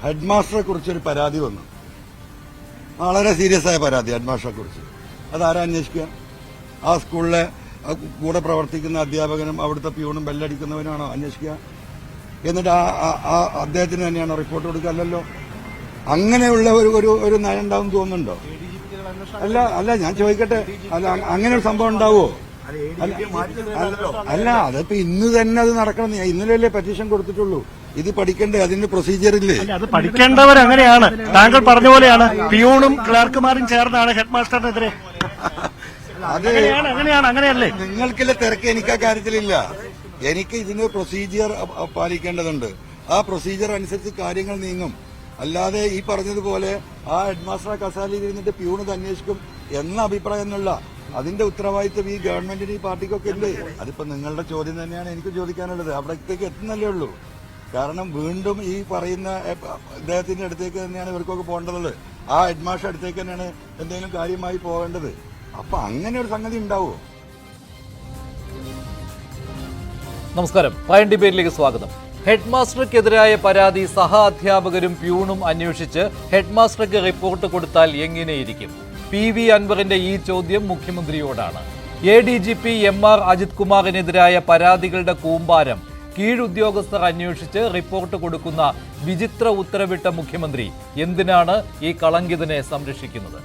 Head മാസ്റ്ററെ കുറിച്ചൊരു പരാതി വന്നു. വളരെ സീരിയസ് ആയ പരാതി ഹെഡ് മാസ്റ്ററെ കുറിച്ച്. അതാരാ അന്വേഷിക്കുക? ആ സ്കൂളിലെ കൂടെ പ്രവർത്തിക്കുന്ന അധ്യാപകനും അവിടുത്തെ പ്യൂണും ബെല്ലടിക്കുന്നവനാണോ അന്വേഷിക്കുക? എന്നിട്ട് ആ അദ്ദേഹത്തിന് തന്നെയാണോ റിപ്പോർട്ട് കൊടുക്കല്ലോ? അങ്ങനെയുള്ള ഒരു നയം ഉണ്ടാവും തോന്നുന്നുണ്ടോ? അല്ല ഞാൻ ചോദിക്കട്ടെ, അല്ല അങ്ങനെ ഒരു സംഭവം ഉണ്ടാവുമോ? അല്ല അതിപ്പോ ഇന്ന് തന്നെ അത് നടക്കണം. ഇന്നലെയല്ലേ പെറ്റീഷൻ കൊടുത്തിട്ടുള്ളൂ. ഇത് പഠിക്കണ്ടേ? അതിന്റെ പ്രൊസീജിയർ ഇല്ലേ? അത് പഠിക്കേണ്ടവർ അങ്ങനെയാണ്. താങ്കൾ പറഞ്ഞ പോലെയാണ് പിയൂണും ക്ലർക്കുമാരും ചേർന്നാണ് ഹെഡ് മാസ്റ്ററിനെതിരെ. അങ്ങനെയല്ലേ? നിങ്ങൾക്കില്ല തിരക്ക്, എനിക്ക് ആ കാര്യത്തിലില്ല. എനിക്ക് ഇതിന് പ്രൊസീജിയർ പാലിക്കേണ്ടതുണ്ട്. ആ പ്രൊസീജിയർ അനുസരിച്ച് കാര്യങ്ങൾ നീങ്ങും. അല്ലാതെ ഈ പറഞ്ഞതുപോലെ ആ ഹെഡ് മാസ്റ്റർ കസാലയിൽ ഇരുന്നിട്ട് പ്യൂണ് അന്വേഷിക്കും എന്ന അഭിപ്രായം എന്നുള്ള അതിന്റെ ഉത്തരവാദിത്വം ഈ ഗവൺമെന്റിന് ഈ പാർട്ടിക്കൊക്കെ ഉണ്ട്. അതിപ്പോ നിങ്ങളുടെ ചോദ്യം തന്നെയാണ് എനിക്ക് ചോദിക്കാനുള്ളത്. അവിടത്തേക്ക് എത്തുന്നല്ലേ ഉള്ളൂ. കാരണം വീണ്ടും ഈ പറയുന്ന ഇദ്ദേഹത്തിന്റെ അടുത്തേക്ക് തന്നെയാണ് ഇവർക്കൊക്കെ പോകേണ്ടതുള്ളത്. ആ ഹെഡ് മാസ്റ്റർ അടുത്തേക്ക് തന്നെയാണ് എന്തെങ്കിലും കാര്യമായി പോകേണ്ടത്. അപ്പൊ അങ്ങനെ ഒരു സംഗതി ഉണ്ടാവുമോ? നമസ്കാരം, പ്രൈം ഡിബേറ്റിലേക്ക് സ്വാഗതം. ഹെഡ് മാസ്റ്റർക്കെതിരായ പരാതി സഹ അധ്യാപകരും പ്യൂണും അന്വേഷിച്ച് ഹെഡ് മാസ്റ്റർക്ക് റിപ്പോർട്ട് കൊടുത്താൽ എങ്ങനെയിരിക്കും? PV അൻവറിന്റെ ഈ ചോദ്യം മുഖ്യമന്ത്രിയോടാണ്. ADGP MR അജിത് കുമാറിനെതിരായ പരാതികളുടെ കൂമ്പാരം കീഴുദ്യോഗസ്ഥർ അന്വേഷിച്ച് റിപ്പോർട്ട് കൊടുക്കുന്ന വിചിത്ര ഉത്തരവിട്ട മുഖ്യമന്ത്രി എന്തിനാണ് ഈ കളങ്കിതനെ സംരക്ഷിക്കുന്നത്?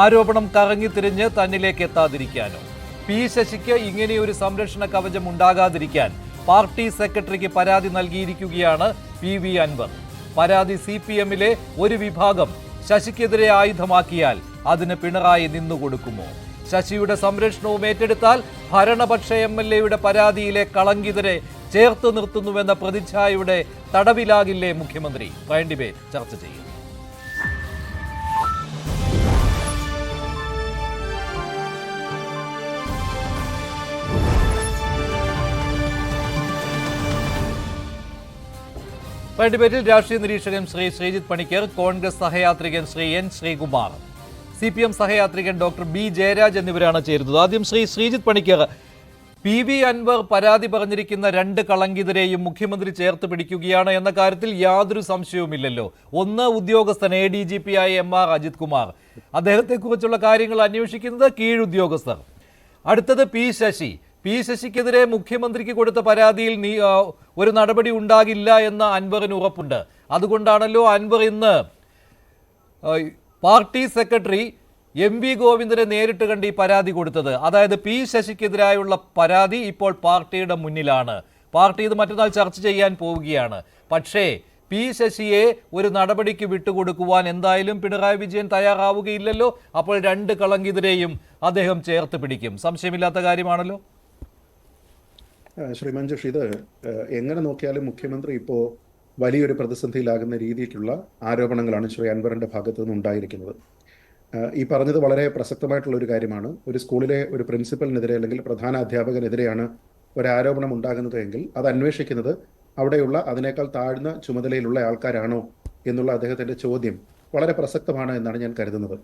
ആരോപണം കറങ്ങിത്തിരിഞ്ഞ് തന്നിലേക്ക് എത്താതിരിക്കാനോ? P ശശിക്ക് ഇങ്ങനെയൊരു സംരക്ഷണ കവചം ഉണ്ടാകാതിരിക്കാൻ പാർട്ടി സെക്രട്ടറിക്ക് പരാതി നൽകിയിരിക്കുകയാണ് PV അൻവർ. പരാതി CPM-ലെ ഒരു വിഭാഗം ശശിക്കെതിരെ ആയുധമാക്കിയാൽ അതിന് പിണറായി നിന്നുകൊടുക്കുമോ? ശശിയുടെ സംരക്ഷണവും ഏറ്റെടുത്താൽ ഭരണപക്ഷ MLA-യുടെ പരാതിയിലെ കളങ്കിതരെ ചേർത്ത് നിർത്തുന്നുവെന്ന പ്രതിച്ഛായയുടെ തടവിലാകില്ലേ മുഖ്യമന്ത്രി? പ്രൈം ഡിബേറ്റ് ചർച്ച ചെയ്യും. പ്രൈം ഡിബേറ്റിൽ രാഷ്ട്രീയ നിരീക്ഷകൻ ശ്രീ ശ്രീജിത്ത് പണിക്കർ, കോൺഗ്രസ് സഹയാത്രികൻ ശ്രീ N ശ്രീകുമാർ, CPM സഹയാത്രികൻ ഡോക്ടർ B ജയരാജ് എന്നിവരാണ് ചേരുന്നത്. ആദ്യം ശ്രീ ശ്രീജിത്ത് പണിക്കർ, PV അൻവർ പരാതി പറഞ്ഞിരിക്കുന്ന രണ്ട് കളങ്കിതരെയും മുഖ്യമന്ത്രി ചേർത്ത് പിടിക്കുകയാണ് എന്ന കാര്യത്തിൽ യാതൊരു സംശയവുമില്ലല്ലോ. ഒന്ന് ഉദ്യോഗസ്ഥൻ ADGP ആയ MR അജിത് കുമാർ, അദ്ദേഹത്തെക്കുറിച്ചുള്ള കാര്യങ്ങൾ അന്വേഷിക്കുന്നത് കീഴുദ്യോഗസ്ഥർ. അടുത്തത് P ശശി. P ശശിക്കെതിരെ മുഖ്യമന്ത്രിക്ക് കൊടുത്ത പരാതിയിൽ ഒരു നടപടി ഉണ്ടാകില്ല എന്ന അൻവറിന് ഉറപ്പുണ്ട്. അതുകൊണ്ടാണല്ലോ അൻവർ ഇന്ന് പാർട്ടി സെക്രട്ടറി MV ഗോവിന്ദനെ നേരിട്ട് കണ്ട് ഈ പരാതി കൊടുത്തത്. അതായത് P ശശിക്കെതിരായുള്ള പരാതി ഇപ്പോൾ പാർട്ടിയുടെ മുന്നിലാണ്. പാർട്ടി ഇത് മറ്റന്നാൾ ചർച്ച ചെയ്യാൻ പോവുകയാണ്. പക്ഷേ P ശശിയെ ഒരു നടപടിക്ക് വിട്ടുകൊടുക്കുവാൻ എന്തായാലും പിണറായി വിജയൻ തയ്യാറാവുകയില്ലല്ലോ. അപ്പോൾ രണ്ട് കളങ്കിതരെയും അദ്ദേഹം ചേർത്ത് പിടിക്കും. സംശയമില്ലാത്ത കാര്യമാണല്ലോ. ശ്രീ മഞ്ജുഷ്, ഇത് എങ്ങനെ നോക്കിയാലും മുഖ്യമന്ത്രി ഇപ്പോൾ വലിയൊരു പ്രതിസന്ധിയിലാകുന്ന രീതിയിലുള്ള ആരോപണങ്ങളാണ് ശ്രീ അൻവറിൻ്റെ ഭാഗത്തു നിന്ന് ഉണ്ടായിരിക്കുന്നത്. ഈ പറഞ്ഞത് വളരെ പ്രസക്തമായിട്ടുള്ള ഒരു കാര്യമാണ്. ഒരു സ്കൂളിലെ ഒരു പ്രിൻസിപ്പലിനെതിരെ അല്ലെങ്കിൽ പ്രധാന അധ്യാപകനെതിരെയാണ് ഒരു ആരോപണം ഉണ്ടാകുന്നത് എങ്കിൽ അത് അന്വേഷിക്കുന്നത് അവിടെയുള്ള അതിനേക്കാൾ താഴ്ന്ന ചുമതലയിലുള്ള ആൾക്കാരാണോ എന്നുള്ള അദ്ദേഹത്തിൻ്റെ ചോദ്യം വളരെ പ്രസക്തമാണ് എന്നാണ് ഞാൻ കരുതുന്നത്.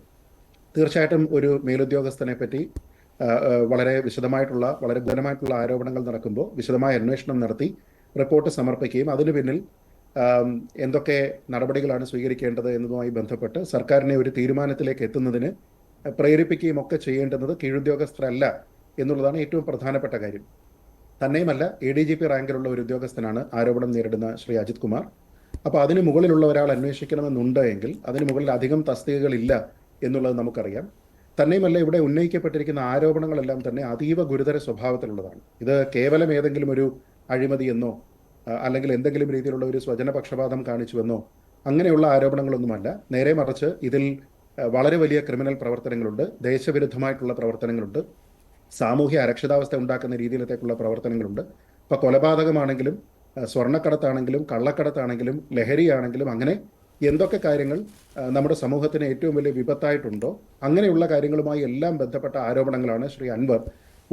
തീർച്ചയായിട്ടും ഒരു മേലുദ്യോഗസ്ഥനെ പറ്റി വളരെ വിശദമായിട്ടുള്ള വളരെ ഗുണമായിട്ടുള്ള ആരോപണങ്ങൾ നടക്കുമ്പോൾ വിശദമായ അന്വേഷണം നടത്തി റിപ്പോർട്ട് സമർപ്പിക്കുകയും അതിനു പിന്നിൽ എന്തൊക്കെ നടപടികളാണ് സ്വീകരിക്കേണ്ടത് എന്നതുമായി ബന്ധപ്പെട്ട് സർക്കാരിനെ ഒരു തീരുമാനത്തിലേക്ക് എത്തുന്നതിന് പ്രേരിപ്പിക്കുകയും ഒക്കെ ചെയ്യേണ്ടുന്നത് കീഴുദ്യോഗസ്ഥരല്ല എന്നുള്ളതാണ് ഏറ്റവും പ്രധാനപ്പെട്ട കാര്യം. തന്നെയുമല്ല, ADGP റാങ്കിലുള്ള ഒരു ഉദ്യോഗസ്ഥനാണ് ആരോപണം നേരിടുന്ന ശ്രീ അജിത് കുമാർ. അപ്പോൾ അതിന് മുകളിലുള്ള ഒരാൾ അന്വേഷിക്കണമെന്നുണ്ട് എങ്കിൽ അതിന് മുകളിൽ അധികം തസ്തികകളില്ല എന്നുള്ളത് നമുക്കറിയാം. തന്നെയുമല്ല, ഇവിടെ ഉന്നയിക്കപ്പെട്ടിരിക്കുന്ന ആരോപണങ്ങളെല്ലാം തന്നെ അതീവ ഗുരുതര സ്വഭാവത്തിലുള്ളതാണ്. ഇത് കേവലം ഏതെങ്കിലും ഒരു അഴിമതിയെന്നോ അല്ലെങ്കിൽ എന്തെങ്കിലും രീതിയിലുള്ള ഒരു സ്വജനപക്ഷപാതം കാണിച്ചുവെന്നോ അങ്ങനെയുള്ള ആരോപണങ്ങളൊന്നുമല്ല. നേരെ മറിച്ച് ഇതിൽ വളരെ വലിയ ക്രിമിനൽ പ്രവർത്തനങ്ങളുണ്ട്, ദേശവിരുദ്ധമായിട്ടുള്ള പ്രവർത്തനങ്ങളുണ്ട്, സാമൂഹ്യ അരക്ഷിതാവസ്ഥ ഉണ്ടാക്കുന്ന രീതിയിലത്തേക്കുള്ള പ്രവർത്തനങ്ങളുണ്ട്. ഇപ്പോൾ കൊലപാതകമാണെങ്കിലും സ്വർണ്ണക്കടത്താണെങ്കിലും കള്ളക്കടത്താണെങ്കിലും ലഹരിയാണെങ്കിലും അങ്ങനെ എന്തൊക്കെ കാര്യങ്ങൾ നമ്മുടെ സമൂഹത്തിന് ഏറ്റവും വലിയ വിപത്തായിട്ടുണ്ടോ അങ്ങനെയുള്ള കാര്യങ്ങളുമായി എല്ലാം ബന്ധപ്പെട്ട ആരോപണങ്ങളാണ് ശ്രീ അൻവർ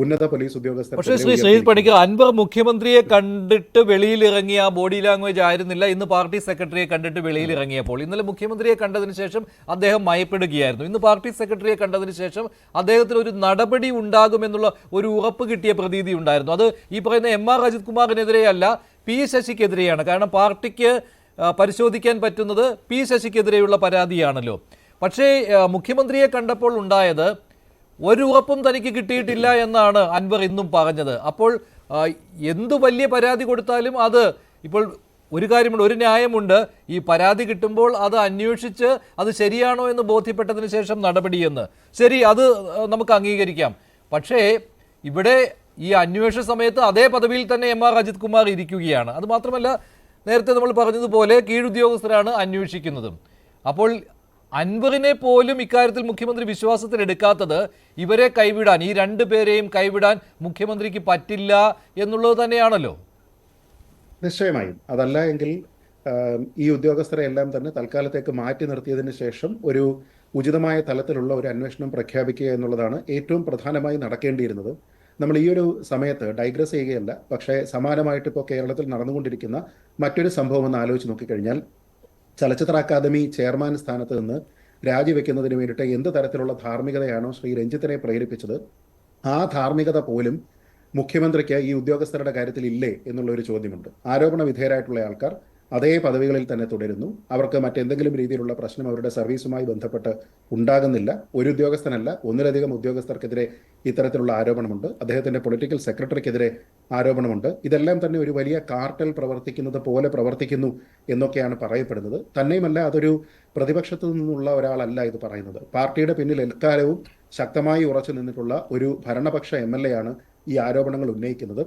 ഉന്നത പോലീസ് ഉദ്യോഗസ്ഥർ. പക്ഷേ ശ്രീ ശ്രീജിത്ത് പണിക്കർ, അൻവർ മുഖ്യമന്ത്രിയെ കണ്ടിട്ട് വെളിയിലിറങ്ങിയ ബോഡി ലാംഗ്വേജ് ആയിരുന്നില്ല ഇന്ന് പാർട്ടി സെക്രട്ടറിയെ കണ്ടിട്ട് വെളിയിലിറങ്ങിയപ്പോൾ. ഇന്നലെ മുഖ്യമന്ത്രിയെ കണ്ടതിന് ശേഷം അദ്ദേഹം മയപ്പെടുകയായിരുന്നു. ഇന്ന് പാർട്ടി സെക്രട്ടറിയെ കണ്ടതിന് ശേഷം അദ്ദേഹത്തിന് ഒരു നടപടി ഉണ്ടാകുമെന്നുള്ള ഒരു ഉറപ്പ് കിട്ടിയ പ്രതീതി ഉണ്ടായിരുന്നു. അത് ഈ പറയുന്ന MR അജിത് കുമാറിനെതിരെയല്ല, P ശശിക്കെതിരെയാണ്. കാരണം പാർട്ടിക്ക് പരിശോധിക്കാൻ പറ്റുന്നത് പി ശശിക്കെതിരെയുള്ള പരാതിയാണല്ലോ. പക്ഷേ മുഖ്യമന്ത്രിയെ കണ്ടപ്പോൾ ഉണ്ടായത് ഒരു ഉറപ്പും തനിക്ക് കിട്ടിയിട്ടില്ല എന്നാണ് അൻവർ ഇന്നും പറഞ്ഞത്. അപ്പോൾ എന്തു വലിയ പരാതി കൊടുത്താലും അത് ഇപ്പോൾ ഒരു കാര്യമുണ്ട്, ഒരു ന്യായമുണ്ട്, ഈ പരാതി കിട്ടുമ്പോൾ അത് അന്വേഷിച്ച് അത് ശരിയാണോ എന്ന് ബോധ്യപ്പെട്ടതിന് ശേഷം നടപടിയെന്ന്. ശരി, അത് നമുക്ക് അംഗീകരിക്കാം. പക്ഷേ ഇവിടെ ഈ അന്വേഷണ സമയത്ത് അതേ പദവിയിൽ തന്നെ എം ആർ അജിത് കുമാർ ഇരിക്കുകയാണ്. അത് മാത്രമല്ല, നേരത്തെ നമ്മൾ പറഞ്ഞതുപോലെ കീഴുദ്യോഗസ്ഥരാണ് അന്വേഷിക്കുന്നതും. അപ്പോൾ അൻവറിനെ പോലും ഇക്കാര്യത്തിൽ മുഖ്യമന്ത്രി വിശ്വാസത്തിലെടുക്കാത്തത് ഇവരെ കൈവിടാൻ, ഈ രണ്ടു പേരെയും കൈവിടാൻ മുഖ്യമന്ത്രിക്ക് പറ്റില്ല എന്നുള്ളത് തന്നെയാണല്ലോ. നിശ്ചയമായും. അതല്ല എങ്കിൽ ഈ ഉദ്യോഗസ്ഥരെ എല്ലാം തന്നെ തൽക്കാലത്തേക്ക് മാറ്റി നിർത്തിയതിന് ശേഷം ഒരു ഉചിതമായ തലത്തിലുള്ള ഒരു അന്വേഷണം പ്രഖ്യാപിക്കുക എന്നുള്ളതാണ് ഏറ്റവും പ്രധാനമായി നടക്കേണ്ടിയിരുന്നത്. നമ്മൾ ഈ ഒരു സമയത്ത് ഡൈഗ്രസ് ചെയ്യുകയല്ല, പക്ഷേ സമാനമായിട്ട് ഇപ്പോൾ കേരളത്തിൽ നടന്നുകൊണ്ടിരിക്കുന്ന മറ്റൊരു സംഭവം ഒന്ന് ആലോചിച്ച് നോക്കിക്കഴിഞ്ഞാൽ, ചലച്ചിത്ര അക്കാദമി ചെയർമാൻ സ്ഥാനത്ത് നിന്ന് രാജിവെക്കുന്നതിന് വേണ്ടിയിട്ട് എന്ത് തരത്തിലുള്ള ധാർമ്മികതയാണോ ശ്രീ രഞ്ജിത്തിനെ പ്രേരിപ്പിച്ചത്, ആ ധാർമ്മികത പോലും മുഖ്യമന്ത്രിക്ക് ഈ ഉദ്യോഗസ്ഥരുടെ കാര്യത്തിൽ ഇല്ലേ എന്നുള്ളൊരു ചോദ്യമുണ്ട്. ആരോപണ വിധേയരായിട്ടുള്ള ആൾക്കാർ അതേ പദവികളിൽ തന്നെ തുടരുന്നു. അവർക്ക് മറ്റെന്തെങ്കിലും രീതിയിലുള്ള പ്രശ്നം അവരുടെ സർവീസുമായി ബന്ധപ്പെട്ട് ഉണ്ടാകുന്നില്ല. ഒരു ഉദ്യോഗസ്ഥനല്ല, ഒന്നിലധികം ഉദ്യോഗസ്ഥർക്കെതിരെ ഇത്തരത്തിലുള്ള ആരോപണമുണ്ട്. അദ്ദേഹത്തിന്റെ പൊളിറ്റിക്കൽ സെക്രട്ടറിക്കെതിരെ ആരോപണമുണ്ട്. ഇതെല്ലാം തന്നെ ഒരു വലിയ കാർട്ടൽ പ്രവർത്തിക്കുന്നത് പോലെ പ്രവർത്തിക്കുന്നു എന്നൊക്കെയാണ് പറയപ്പെടുന്നത്. തന്നെയുമല്ല, അതൊരു പ്രതിപക്ഷത്തു നിന്നുള്ള ഒരാളല്ല ഇത് പറയുന്നത്. പാർട്ടിയുടെ പിന്നിൽ എക്കാലവും ശക്തമായി ഉറച്ചു നിന്നിട്ടുള്ള ഒരു ഭരണപക്ഷ MLA ആണ് ഈ ആരോപണങ്ങൾ ഉന്നയിക്കുന്നത്.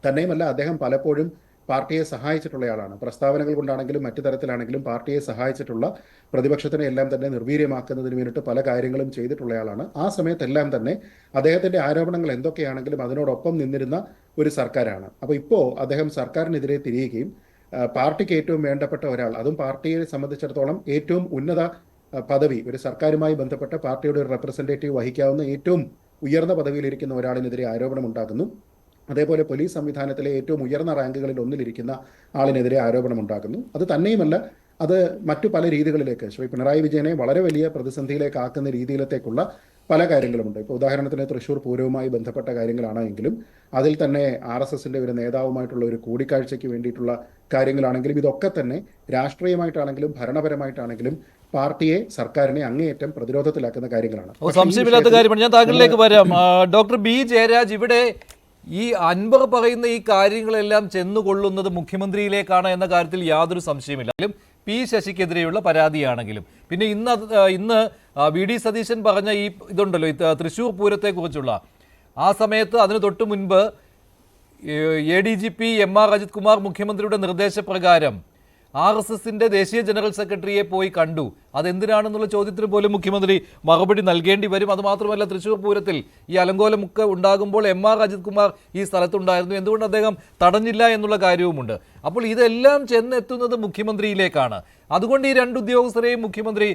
തന്നെയുമല്ല, അദ്ദേഹം പലപ്പോഴും പാർട്ടിയെ സഹായിച്ചിട്ടുള്ളയാളാണ്. പ്രസ്താവനകൾ കൊണ്ടാണെങ്കിലും മറ്റു തരത്തിലാണെങ്കിലും പാർട്ടിയെ സഹായിച്ചിട്ടുള്ള, പ്രതിപക്ഷത്തിനെ എല്ലാം തന്നെ നിർവീര്യമാക്കുന്നതിന് വേണ്ടിയിട്ട് പല കാര്യങ്ങളും ചെയ്തിട്ടുള്ളയാളാണ്. ആ സമയത്തെല്ലാം തന്നെ അദ്ദേഹത്തിന്റെ ആരോപണങ്ങൾ എന്തൊക്കെയാണെങ്കിലും അതിനോടൊപ്പം നിന്നിരുന്ന ഒരു സർക്കാരാണ്. അപ്പോൾ ഇപ്പോൾ അദ്ദേഹം സർക്കാരിനെതിരെ തിരിയുകയും പാർട്ടിക്ക് ഏറ്റവും വേണ്ടപ്പെട്ട ഒരാൾ, അതും പാർട്ടിയെ സംബന്ധിച്ചിടത്തോളം ഏറ്റവും ഉന്നത പദവി, ഒരു സർക്കാരുമായി ബന്ധപ്പെട്ട പാർട്ടിയുടെ ഒരു റെപ്രസെൻറ്റേറ്റീവ് വഹിക്കാവുന്ന ഏറ്റവും ഉയർന്ന പദവിയിലിരിക്കുന്ന ഒരാളിനെതിരെ ആരോപണം ഉണ്ടാകുന്നു. അതേപോലെ പോലീസ് സംവിധാനത്തിലെ ഏറ്റവും ഉയർന്ന റാങ്കുകളിൽ ഒന്നിലിരിക്കുന്ന ആളിനെതിരെ ആരോപണം ഉണ്ടാകുന്നു. അത് തന്നെയുമല്ല, അത് മറ്റു പല രീതികളിലേക്ക് ശ്രീ പിണറായി വിജയനെ വളരെ വലിയ പ്രതിസന്ധിയിലേക്ക് ആക്കുന്ന രീതിയിലത്തേക്കുള്ള പല കാര്യങ്ങളുമുണ്ട്. ഇപ്പോൾ ഉദാഹരണത്തിന് തൃശ്ശൂർ പൂരവുമായി ബന്ധപ്പെട്ട കാര്യങ്ങളാണെങ്കിലും അതിൽ തന്നെ RSSന്റെ ഒരു നേതാവുമായിട്ടുള്ള ഒരു കൂടിക്കാഴ്ചയ്ക്ക് വേണ്ടിയിട്ടുള്ള കാര്യങ്ങളാണെങ്കിലും ഇതൊക്കെ തന്നെ രാഷ്ട്രീയമായിട്ടാണെങ്കിലും ഭരണപരമായിട്ടാണെങ്കിലും പാർട്ടിയെ, സർക്കാരിനെ അങ്ങേയറ്റം പ്രതിരോധത്തിലാക്കുന്ന കാര്യങ്ങളാണ്. സംശയമില്ലാത്ത കാര്യമാണ്. ഞാൻ താങ്കളിലേക്ക് വരാം. ഡോക്ടർ ബി ജയരാജ്, ഇവിടെ ഈ അൻവർ പറയുന്ന ഈ കാര്യങ്ങളെല്ലാം ചെന്നുകൊള്ളുന്നത് മുഖ്യമന്ത്രിയിലേക്കാണ് എന്ന കാര്യത്തിൽ യാതൊരു സംശയമില്ലെങ്കിലും പി ശശിക്കെതിരെയുള്ള പരാതിയാണെങ്കിലും പിന്നെ ഇന്ന് VD സതീശൻ പറഞ്ഞ ഈ ഇതുണ്ടല്ലോ, തൃശ്ശൂർ പൂരത്തെക്കുറിച്ചുള്ള, ആ സമയത്ത് അതിന് തൊട്ട് മുൻപ് ADGP MR അജിത് കുമാർ മുഖ്യമന്ത്രിയുടെ നിർദ്ദേശപ്രകാരം RSSന്റെ ദേശീയ ജനറൽ സെക്രട്ടറിയെ പോയി കണ്ടു. അതെന്തിനാണെന്നുള്ള ചോദ്യത്തിന് പോലും മുഖ്യമന്ത്രി മറുപടി നൽകേണ്ടി വരും. അതുമാത്രമല്ല, തൃശ്ശൂർ പൂരത്തിൽ ഈ അലങ്കോലമൊക്കെ ഉണ്ടാകുമ്പോൾ MR അജിത് കുമാർ ഈ സ്ഥലത്തുണ്ടായിരുന്നു. എന്തുകൊണ്ട് അദ്ദേഹം തടഞ്ഞില്ല എന്നുള്ള കാര്യവുമുണ്ട്. അപ്പോൾ ഇതെല്ലാം ചെന്നെത്തുന്നത് മുഖ്യമന്ത്രിയിലേക്കാണ്. അതുകൊണ്ട് ഈ രണ്ട് ഉദ്യോഗസ്ഥരെയും മുഖ്യമന്ത്രി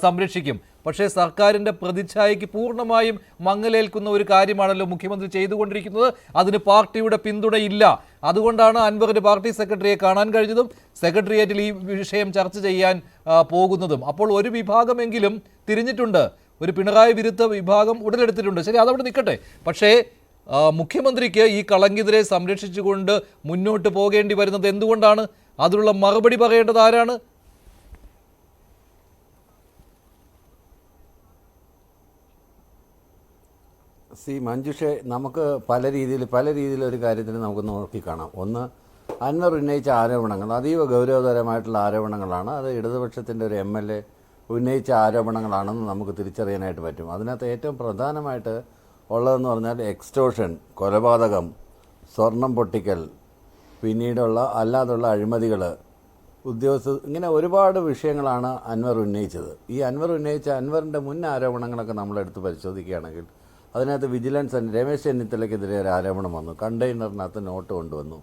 സംരക്ഷിക്കും. പക്ഷേ സർക്കാരിൻ്റെ പ്രതിച്ഛായയ്ക്ക് പൂർണ്ണമായും മങ്ങലേൽക്കുന്ന ഒരു കാര്യമാണല്ലോ മുഖ്യമന്ത്രി ചെയ്തുകൊണ്ടിരിക്കുന്നത്. അതിന് പാർട്ടിയുടെ പിന്തുണയില്ല. അതുകൊണ്ടാണ് അൻവറിന് പാർട്ടി സെക്രട്ടറിയെ കാണാൻ കഴിഞ്ഞതും സെക്രട്ടേറിയറ്റിൽ ഈ വിഷയം ചർച്ച ചെയ്യാൻ പോകുന്നതും. അപ്പോൾ ഒരു വിഭാഗമെങ്കിലും തിരിഞ്ഞിട്ടുണ്ട്, ഒരു പിണറായി വിരുദ്ധ വിഭാഗം ഉടലെടുത്തിട്ടുണ്ട്. ശരി, അതവിടെ നിൽക്കട്ടെ. പക്ഷേ മുഖ്യമന്ത്രിക്ക് ഈ കളങ്കിതരെ സംരക്ഷിച്ചുകൊണ്ട് മുന്നോട്ട് പോകേണ്ടി വരുന്നത് എന്തുകൊണ്ടാണ്? അതിനുള്ള മറുപടി പറയേണ്ടത് ആരാണ്? മഞ്ജുഷെ, നമുക്ക് പല രീതിയിൽ ഒരു കാര്യത്തിന് നമുക്ക് നോക്കിക്കാണാം. ഒന്ന്, അൻവർ ഉന്നയിച്ച ആരോപണങ്ങൾ അതീവ ഗൗരവതരമായിട്ടുള്ള ആരോപണങ്ങളാണ്. അത് ഇടതുപക്ഷത്തിൻ്റെ ഒരു MLA ഉന്നയിച്ച ആരോപണങ്ങളാണെന്ന് നമുക്ക് തിരിച്ചറിയാനായിട്ട് പറ്റും. അതിനകത്ത് ഏറ്റവും പ്രധാനമായിട്ട് ഉള്ളതെന്ന് പറഞ്ഞാൽ എക്സ്റ്റോഷൻ, കൊലപാതകം, സ്വർണം പൊട്ടിക്കൽ, പിന്നീടുള്ള അല്ലാതുള്ള അഴിമതികൾ, ഇങ്ങനെ ഒരുപാട് വിഷയങ്ങളാണ് അൻവർ ഉന്നയിച്ചത്. ഈ അൻവർ ഉന്നയിച്ച അൻവറിൻ്റെ മുൻ ആരോപണങ്ങളൊക്കെ നമ്മളെടുത്ത് പരിശോധിക്കുകയാണെങ്കിൽ അതിനകത്ത് വിജിലൻസ്, രമേശ് ചെന്നിത്തലയ്ക്കെതിരെ ഒരു ആരോപണം വന്നു, കണ്ടെയ്നറിനകത്ത് നോട്ട് കൊണ്ടുവന്നു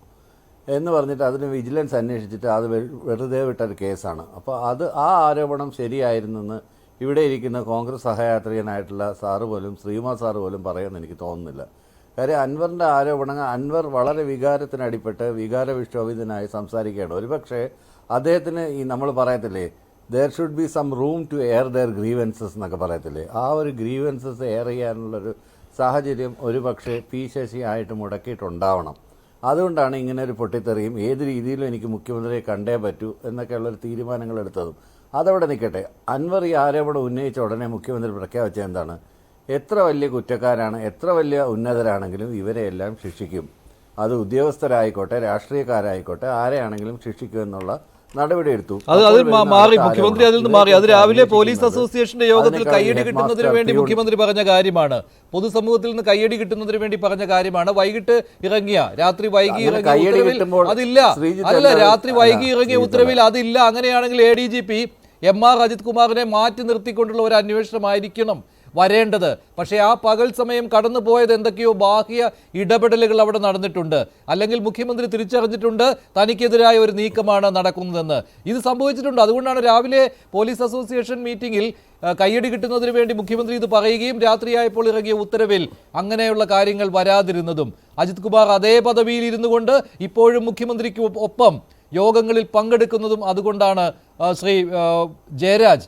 എന്ന് പറഞ്ഞിട്ട് അതിന് വിജിലൻസ് അന്വേഷിച്ചിട്ട് അത് വെറുതെ വിട്ടൊരു കേസാണ്. അപ്പോൾ ആ ആരോപണം ശരിയായിരുന്നെന്ന് ഇവിടെ ഇരിക്കുന്ന കോൺഗ്രസ് സഹയാത്രികനായിട്ടുള്ള സാറ് പോലും, ശ്രീകുമാർ സാറ് പോലും പറയുമെന്ന് എനിക്ക് തോന്നുന്നില്ല. കാര്യം അൻവറിൻ്റെ ആരോപണങ്ങൾ, അൻവർ വളരെ വികാരത്തിനടിപ്പെട്ട് വികാരവിക്ഷോഭിതനായി സംസാരിക്കുകയാണ്. ഒരുപക്ഷെ അദ്ദേഹത്തിന് ഈ നമ്മൾ പറയത്തില്ലേ, there should be some room to air their grievances എന്നൊക്കെ പറയത്തില്ലേ, ആ ഒരു ഗ്രീവൻസസ് എയർ ചെയ്യാനുള്ളൊരു സാഹചര്യം ഒരുപക്ഷെ പി ശശി ആയിട്ട് മുടക്കിയിട്ടുണ്ടാവണം. അതുകൊണ്ടാണ് ഇങ്ങനെ ഒരു പൊട്ടിത്തെറിയും ഏത് രീതിയിലും എനിക്ക് മുഖ്യമന്ത്രിയെ കണ്ടേ പറ്റൂ എന്നൊക്കെയുള്ളൊരു തീരുമാനങ്ങൾ എടുത്തതും. അതവിടെ നിൽക്കട്ടെ. അൻവർ ഈ ആരോപണം ഉന്നയിച്ച ഉടനെ മുഖ്യമന്ത്രി പ്രഖ്യാപിച്ചത് എന്താണ്? എത്ര വലിയ കുറ്റക്കാരാണ്, എത്ര വലിയ ഉന്നതരാണെങ്കിലും ഇവരെയെല്ലാം ശിക്ഷിക്കും. അത് ഉദ്യോഗസ്ഥരായിക്കോട്ടെ, രാഷ്ട്രീയക്കാരായിക്കോട്ടെ, ആരെയാണെങ്കിലും ശിക്ഷിക്കുമെന്നുള്ള നടപടി എടുത്തു. അത് മാറി, മുഖ്യമന്ത്രി അതിൽ നിന്ന് മാറി. അത് രാവിലെ പോലീസ് അസോസിയേഷന്റെ യോഗത്തിൽ കയ്യടി കിട്ടുന്നതിന് വേണ്ടി മുഖ്യമന്ത്രി പറഞ്ഞ കാര്യമാണ്. പൊതുസമൂഹത്തിൽ നിന്ന് കയ്യടി കിട്ടുന്നതിന് വേണ്ടി പറഞ്ഞ കാര്യമാണ്. വൈകിട്ട് ഇറങ്ങിയ, രാത്രി വൈകി ഇറങ്ങിയ ഉത്തരവിൽ അതില്ല. അല്ല, രാത്രി വൈകി ഇറങ്ങിയ ഉത്തരവിൽ അതില്ല. അങ്ങനെയാണെങ്കിൽ ADGP MR അജിത് കുമാറിനെ മാറ്റി നിർത്തിക്കൊണ്ടുള്ള ഒരു അന്വേഷണമായിരിക്കണം വരേണ്ടത്. പക്ഷേ ആ പകൽ സമയം കടന്നു പോയത് എന്തൊക്കെയോ ബാഹ്യ ഇടപെടലുകൾ അവിടെ നടന്നിട്ടുണ്ട്. അല്ലെങ്കിൽ മുഖ്യമന്ത്രി തിരിച്ചറിഞ്ഞിട്ടുണ്ട് തനിക്കെതിരായ ഒരു നീക്കമാണ് നടക്കുന്നതെന്ന്. ഇത് സംഭവിച്ചിട്ടുണ്ട്. അതുകൊണ്ടാണ് രാവിലെ പോലീസ് അസോസിയേഷൻ മീറ്റിംഗിൽ കയ്യടി കിട്ടുന്നതിന് വേണ്ടി മുഖ്യമന്ത്രി ഇത് പറയുകയും രാത്രിയായപ്പോൾ ഇറങ്ങിയ ഉത്തരവിൽ അങ്ങനെയുള്ള കാര്യങ്ങൾ വരാതിരുന്നതും. അജിത് കുമാർ അതേ പദവിയിൽ ഇരുന്നു കൊണ്ട് ഇപ്പോഴും മുഖ്യമന്ത്രിക്ക് ഒപ്പം യോഗങ്ങളിൽ പങ്കെടുക്കുന്നതും അതുകൊണ്ടാണ്. ശ്രീ ജയരാജ്,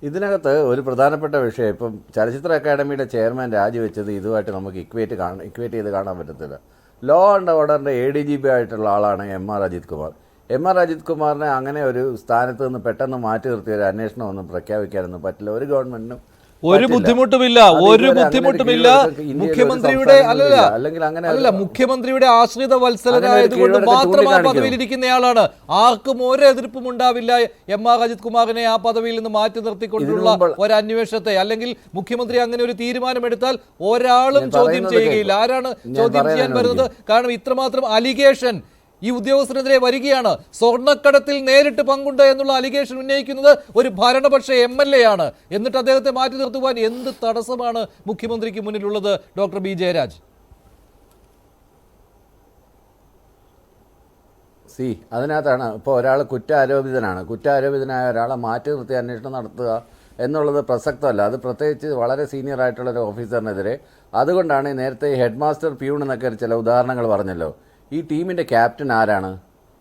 ഇതിനകത്ത് ഒരു പ്രധാനപ്പെട്ട വിഷയം, ഇപ്പം ചലച്ചിത്ര അക്കാദമിയുടെ ചെയർമാൻ രാജിവെച്ചത് ഇതുമായിട്ട് നമുക്ക് ഇക്വേറ്റ് ചെയ്ത് കാണാൻ പറ്റത്തില്ല. ലോ ആൻഡ് ഓർഡറിൻ്റെ ADGP ആയിട്ടുള്ള ആളാണ് MR അജിത് കുമാർ. MR അജിത് കുമാറിനെ അങ്ങനെ ഒരു സ്ഥാനത്ത് നിന്ന് പെട്ടെന്ന് മാറ്റി നിർത്തിയ ഒരു അന്വേഷണമൊന്നും പ്രഖ്യാപിക്കാനൊന്നും പറ്റില്ല ഒരു ഗവൺമെന്റിനും. ഒരു ബുദ്ധിമുട്ടുമില്ല. മുഖ്യമന്ത്രിയുടെ മുഖ്യമന്ത്രിയുടെ ആശ്രിത വത്സലനായതുകൊണ്ട് മാത്രം ആ പദവിയിലിരിക്കുന്നയാളാണ്. ആർക്കും ഒരു എതിർപ്പും ഉണ്ടാവില്ല MR അജിത് കുമാറിനെ ആ പദവിയിൽ നിന്ന് മാറ്റി നിർത്തിക്കൊണ്ടുള്ള ഒരു അന്വേഷണത്തെ. അല്ലെങ്കിൽ മുഖ്യമന്ത്രി അങ്ങനെ ഒരു തീരുമാനമെടുത്താൽ ഒരാളും ചോദ്യം ചെയ്യുകയില്ല. ആരാണ് ചോദ്യം ചെയ്യാൻ വരുന്നത്? കാരണം ഇത്രമാത്രം അലിഗേഷൻ ഈ ഉദ്യോഗസ്ഥനെതിരെ വരികയാണ്. സ്വർണ്ണക്കടത്തിൽ നേരിട്ട് പങ്കുണ്ട് എന്നുള്ള അലിഗേഷൻ ഉന്നയിക്കുന്നത് ഒരു ഭരണപക്ഷ MLA ആണ്. എന്നിട്ട് അദ്ദേഹത്തെ മാറ്റി നിർത്തുവാൻ എന്ത് തടസ്സമാണ് മുഖ്യമന്ത്രിക്ക് മുന്നിലുള്ളത്? Doctor B. ജയരാജ്, അതിനകത്താണ് ഇപ്പോൾ ഒരാൾ കുറ്റാരോപിതനായ ഒരാളെ മാറ്റി നിർത്തി അന്വേഷണം നടത്തുക എന്നുള്ളത് പ്രസക്തമല്ല. അത് പ്രത്യേകിച്ച് വളരെ സീനിയർ ആയിട്ടുള്ളൊരു ഓഫീസറിനെതിരെ. അതുകൊണ്ടാണ് നേരത്തെ ഹെഡ് മാസ്റ്റർ പ്യൂൺ എന്നൊക്കെ ചില ഉദാഹരണങ്ങൾ പറഞ്ഞല്ലോ. ഈ ടീമിൻ്റെ ക്യാപ്റ്റൻ ആരാണ്?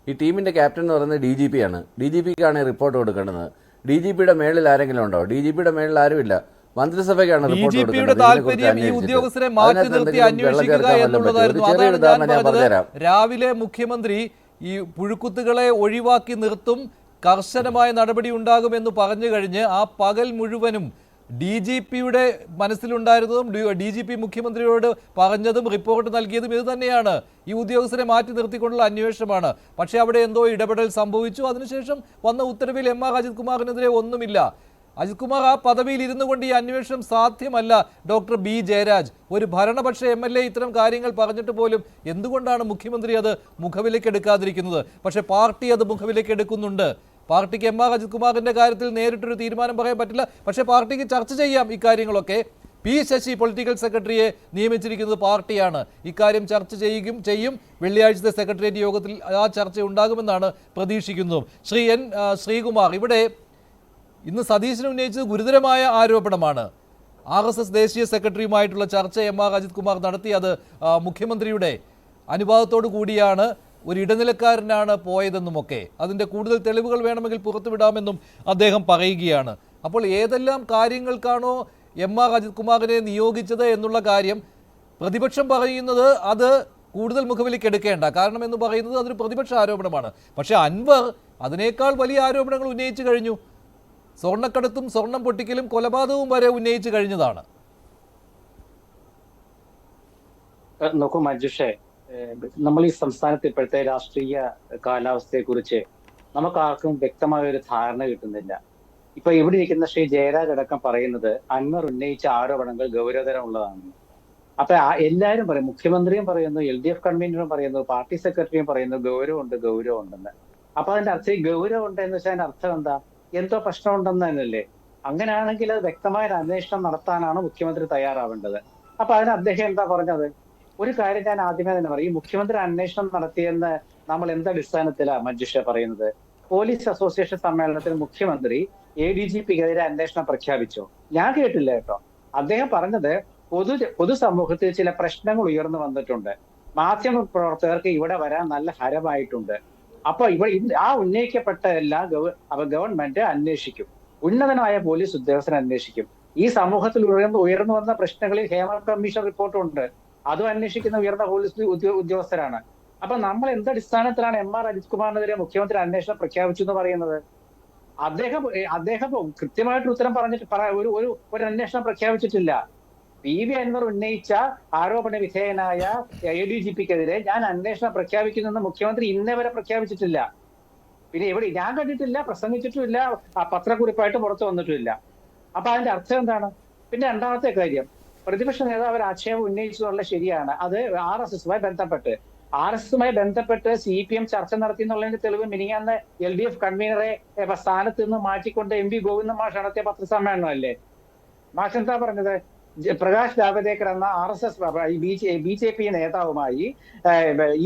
ഈ ടീമിൻ്റെ ക്യാപ്റ്റൻ എന്ന് പറയുന്നത് DGP ആണ്. DGPക്കാണ് റിപ്പോർട്ട് കൊടുക്കേണ്ടത്. DGPയുടെ മേളിൽ ആരെങ്കിലും ഉണ്ടോ? DGPയുടെ മേളിൽ ആരുമില്ല. മന്ത്രിസഭയ്ക്കാണ് റിപ്പോർട്ട് കൊടുക്കേണ്ടത്. രാവിലെ മുഖ്യമന്ത്രി ഈ പുഴുക്കുത്തുകളെ ഒഴിവാക്കി നിർത്തും, കർശനമായ നടപടി ഉണ്ടാകുമെന്ന് പറഞ്ഞു കഴിഞ്ഞ് ആ പകൽ മുഴുവനും DGPയുടെ മനസ്സിലുണ്ടായിരുന്നതും DGP മുഖ്യമന്ത്രിയോട് പറഞ്ഞതും റിപ്പോർട്ട് നൽകിയതും ഇത് തന്നെയാണ്. ഈ ഉദ്യോഗസ്ഥരെ മാറ്റി നിർത്തിക്കൊണ്ടുള്ള അന്വേഷണമാണ്. പക്ഷേ അവിടെ എന്തോ ഇടപെടൽ സംഭവിച്ചു. അതിനുശേഷം വന്ന ഉത്തരവിൽ MR അജിത് കുമാറിനെതിരെ ഒന്നുമില്ല. അജിത് കുമാർ ആ പദവിയിൽ ഇരുന്നു കൊണ്ട് ഈ അന്വേഷണം സാധ്യമല്ല. Doctor B. ജയരാജ്, ഒരു ഭരണപക്ഷ MLA ഇത്തരം കാര്യങ്ങൾ പറഞ്ഞിട്ട് പോലും എന്തുകൊണ്ടാണ് മുഖ്യമന്ത്രി അത് മുഖവിലേക്ക് എടുക്കാതിരിക്കുന്നത്? പക്ഷേ പാർട്ടി അത് മുഖവിലേക്ക് എടുക്കുന്നുണ്ട്. പാർട്ടിക്ക് MR അജിത് കുമാറിന്റെ കാര്യത്തിൽ നേരിട്ടൊരു തീരുമാനം പറയാൻ പറ്റില്ല. പക്ഷേ പാർട്ടിക്ക് ചർച്ച ചെയ്യാം ഇക്കാര്യങ്ങളൊക്കെ. P. ശശി പൊളിറ്റിക്കൽ സെക്രട്ടറിയെ നിയമിച്ചിരിക്കുന്നത് പാർട്ടിയാണ്. ഇക്കാര്യം ചർച്ച ചെയ്യും. വെള്ളിയാഴ്ചത്തെ സെക്രട്ടേറിയറ്റ് യോഗത്തിൽ ആ ചർച്ച ഉണ്ടാകുമെന്നാണ് പ്രതീക്ഷിക്കുന്നത്. ശ്രീ N. ശ്രീകുമാർ, ഇവിടെ ഇന്ന് സതീശന് ഉന്നയിച്ചത് ഗുരുതരമായ ആരോപണമാണ്. RSS ദേശീയ സെക്രട്ടറിയുമായിട്ടുള്ള ചർച്ച MR അജിത് കുമാർ നടത്തി. അത് മുഖ്യമന്ത്രിയുടെ അനുവാദത്തോടു കൂടിയാണ്, ഒരു ഇടനിലക്കാരനാണ് പോയതെന്നുമൊക്കെ. അതിൻ്റെ കൂടുതൽ തെളിവുകൾ വേണമെങ്കിൽ പുറത്തുവിടാമെന്നും അദ്ദേഹം പറയുകയാണ്. അപ്പോൾ ഏതെല്ലാം കാര്യങ്ങൾക്കാണോ MR അജിത് കുമാറിനെ നിയോഗിച്ചത് എന്നുള്ള കാര്യം പ്രതിപക്ഷം പറയുന്നത് അത് കൂടുതൽ മുഖവിലേക്ക് എടുക്കേണ്ട. കാരണം എന്ന് പറയുന്നത് അതൊരു പ്രതിപക്ഷ ആരോപണമാണ്. പക്ഷേ അൻവർ അതിനേക്കാൾ വലിയ ആരോപണങ്ങൾ ഉന്നയിച്ചു കഴിഞ്ഞു. സ്വർണ്ണക്കടത്തും സ്വർണം പൊട്ടിക്കലും കൊലപാതകവും വരെ ഉന്നയിച്ചു കഴിഞ്ഞതാണ്. നോക്കൂ മഞ്ജുഷേ, നമ്മൾ ഈ സംസ്ഥാനത്ത് ഇപ്പോഴത്തെ രാഷ്ട്രീയ കാലാവസ്ഥയെക്കുറിച്ച് നമുക്ക് ആർക്കും വ്യക്തമായ ഒരു ധാരണ കിട്ടുന്നില്ല. ഇപ്പൊ ഇവിടെ ഇരിക്കുന്ന ശ്രീ ജയരാജ് അടക്കം പറയുന്നത് അൻവർ ഉന്നയിച്ച ആരോപണങ്ങൾ ഗൗരവതരമുള്ളതാണെന്ന്. അപ്പൊ എല്ലാവരും പറയും, മുഖ്യമന്ത്രിയും പറയുന്നു, LDF കൺവീനറും പറയുന്നു, പാർട്ടി സെക്രട്ടറിയും പറയുന്നു ഗൗരവമുണ്ടെന്ന്. അപ്പൊ അതിന്റെ അർത്ഥം ഈ ഗൗരവം ഉണ്ട് എന്ന് വെച്ചാൽ അതിന്റെ അർത്ഥം എന്താ? എന്തോ പ്രശ്നമുണ്ടെന്ന് തന്നെയല്ലേ? അങ്ങനെയാണെങ്കിൽ അത് വ്യക്തമായ ഒരു അന്വേഷണം നടത്താനാണ് മുഖ്യമന്ത്രി തയ്യാറാവേണ്ടത്. അപ്പൊ അതിന് അദ്ദേഹം എന്താ പറഞ്ഞത്? ഒരു കാര്യം ഞാൻ ആദ്യമേ തന്നെ പറയും, മുഖ്യമന്ത്രി അന്വേഷണം നടത്തിയെന്ന് നമ്മൾ എന്തടിസ്ഥാനത്തിലാണ് മഞ്ജുഷ പറയുന്നത്? പോലീസ് അസോസിയേഷൻ സമ്മേളനത്തിൽ മുഖ്യമന്ത്രി ADGPക്കെതിരെ അന്വേഷണം പ്രഖ്യാപിച്ചോ? ഞാൻ കേട്ടില്ല കേട്ടോ. അദ്ദേഹം പറഞ്ഞത് പൊതുസമൂഹത്തിൽ ചില പ്രശ്നങ്ങൾ ഉയർന്നു വന്നിട്ടുണ്ട്, മാധ്യമ പ്രവർത്തകർക്ക് ഇവിടെ വരാൻ നല്ല ഹരമായിട്ടുണ്ട്. അപ്പൊ ആ ഉന്നയിക്കപ്പെട്ട എല്ലാം ഗവൺമെന്റ് അന്വേഷിക്കും, ഉന്നതനായ പോലീസ് ഉദ്യോഗസ്ഥരെ അന്വേഷിക്കും. ഈ സമൂഹത്തിൽ ഉയർന്നു വന്ന പ്രശ്നങ്ങളിൽ ഹേമ കമ്മീഷൻ റിപ്പോർട്ടുണ്ട്. അതും അന്വേഷിക്കുന്ന ഉയർന്ന പോലീസ് ഉദ്യോഗസ്ഥരാണ്. അപ്പൊ നമ്മൾ എന്തടിസ്ഥാനത്തിലാണ് എം ആർ അജിത് കുമാറിനെതിരെ മുഖ്യമന്ത്രി അന്വേഷണം പ്രഖ്യാപിച്ചു എന്ന് പറയുന്നത്? അദ്ദേഹം കൃത്യമായിട്ട് ഉത്തരം പറഞ്ഞിട്ട് ഒരു അന്വേഷണം പ്രഖ്യാപിച്ചിട്ടില്ല. PV അൻവർ ഉന്നയിച്ച ആരോപണ വിധേയനായ ADGPക്കെതിരെ ഞാൻ അന്വേഷണം പ്രഖ്യാപിക്കുന്നെന്ന് മുഖ്യമന്ത്രി ഇന്നേ വരെ പ്രഖ്യാപിച്ചിട്ടില്ല. പിന്നെ എവിടെ ഞാൻ കണ്ടിട്ടില്ല, പ്രസംഗിച്ചിട്ടുമില്ല, പത്രക്കുറിപ്പായിട്ട് പുറത്തു വന്നിട്ടുമില്ല. അപ്പൊ അതിന്റെ അർത്ഥം എന്താണ്? പിന്നെ രണ്ടാമത്തെ കാര്യം, പ്രതിപക്ഷ നേതാവ് ഒരു ആക്ഷേപം ഉന്നയിച്ചതുള്ള ശരിയാണ്. അത് RSSുമായി ബന്ധപ്പെട്ട് CPM ചർച്ച നടത്തി എന്നുള്ളതിന്റെ തെളിവ് മിനിങ്ങാന്ന് LDF കൺവീനറെ സ്ഥാനത്ത് നിന്ന് മാറ്റിക്കൊണ്ട് MP ഗോവിന്ദ മാഷ് നടത്തിയ പത്രസമ്മേളനം അല്ലേ? മാഷ് എന്താ പറഞ്ഞത്? പ്രകാശ് ജാവദേക്കർ എന്ന RSS BJP നേതാവുമായി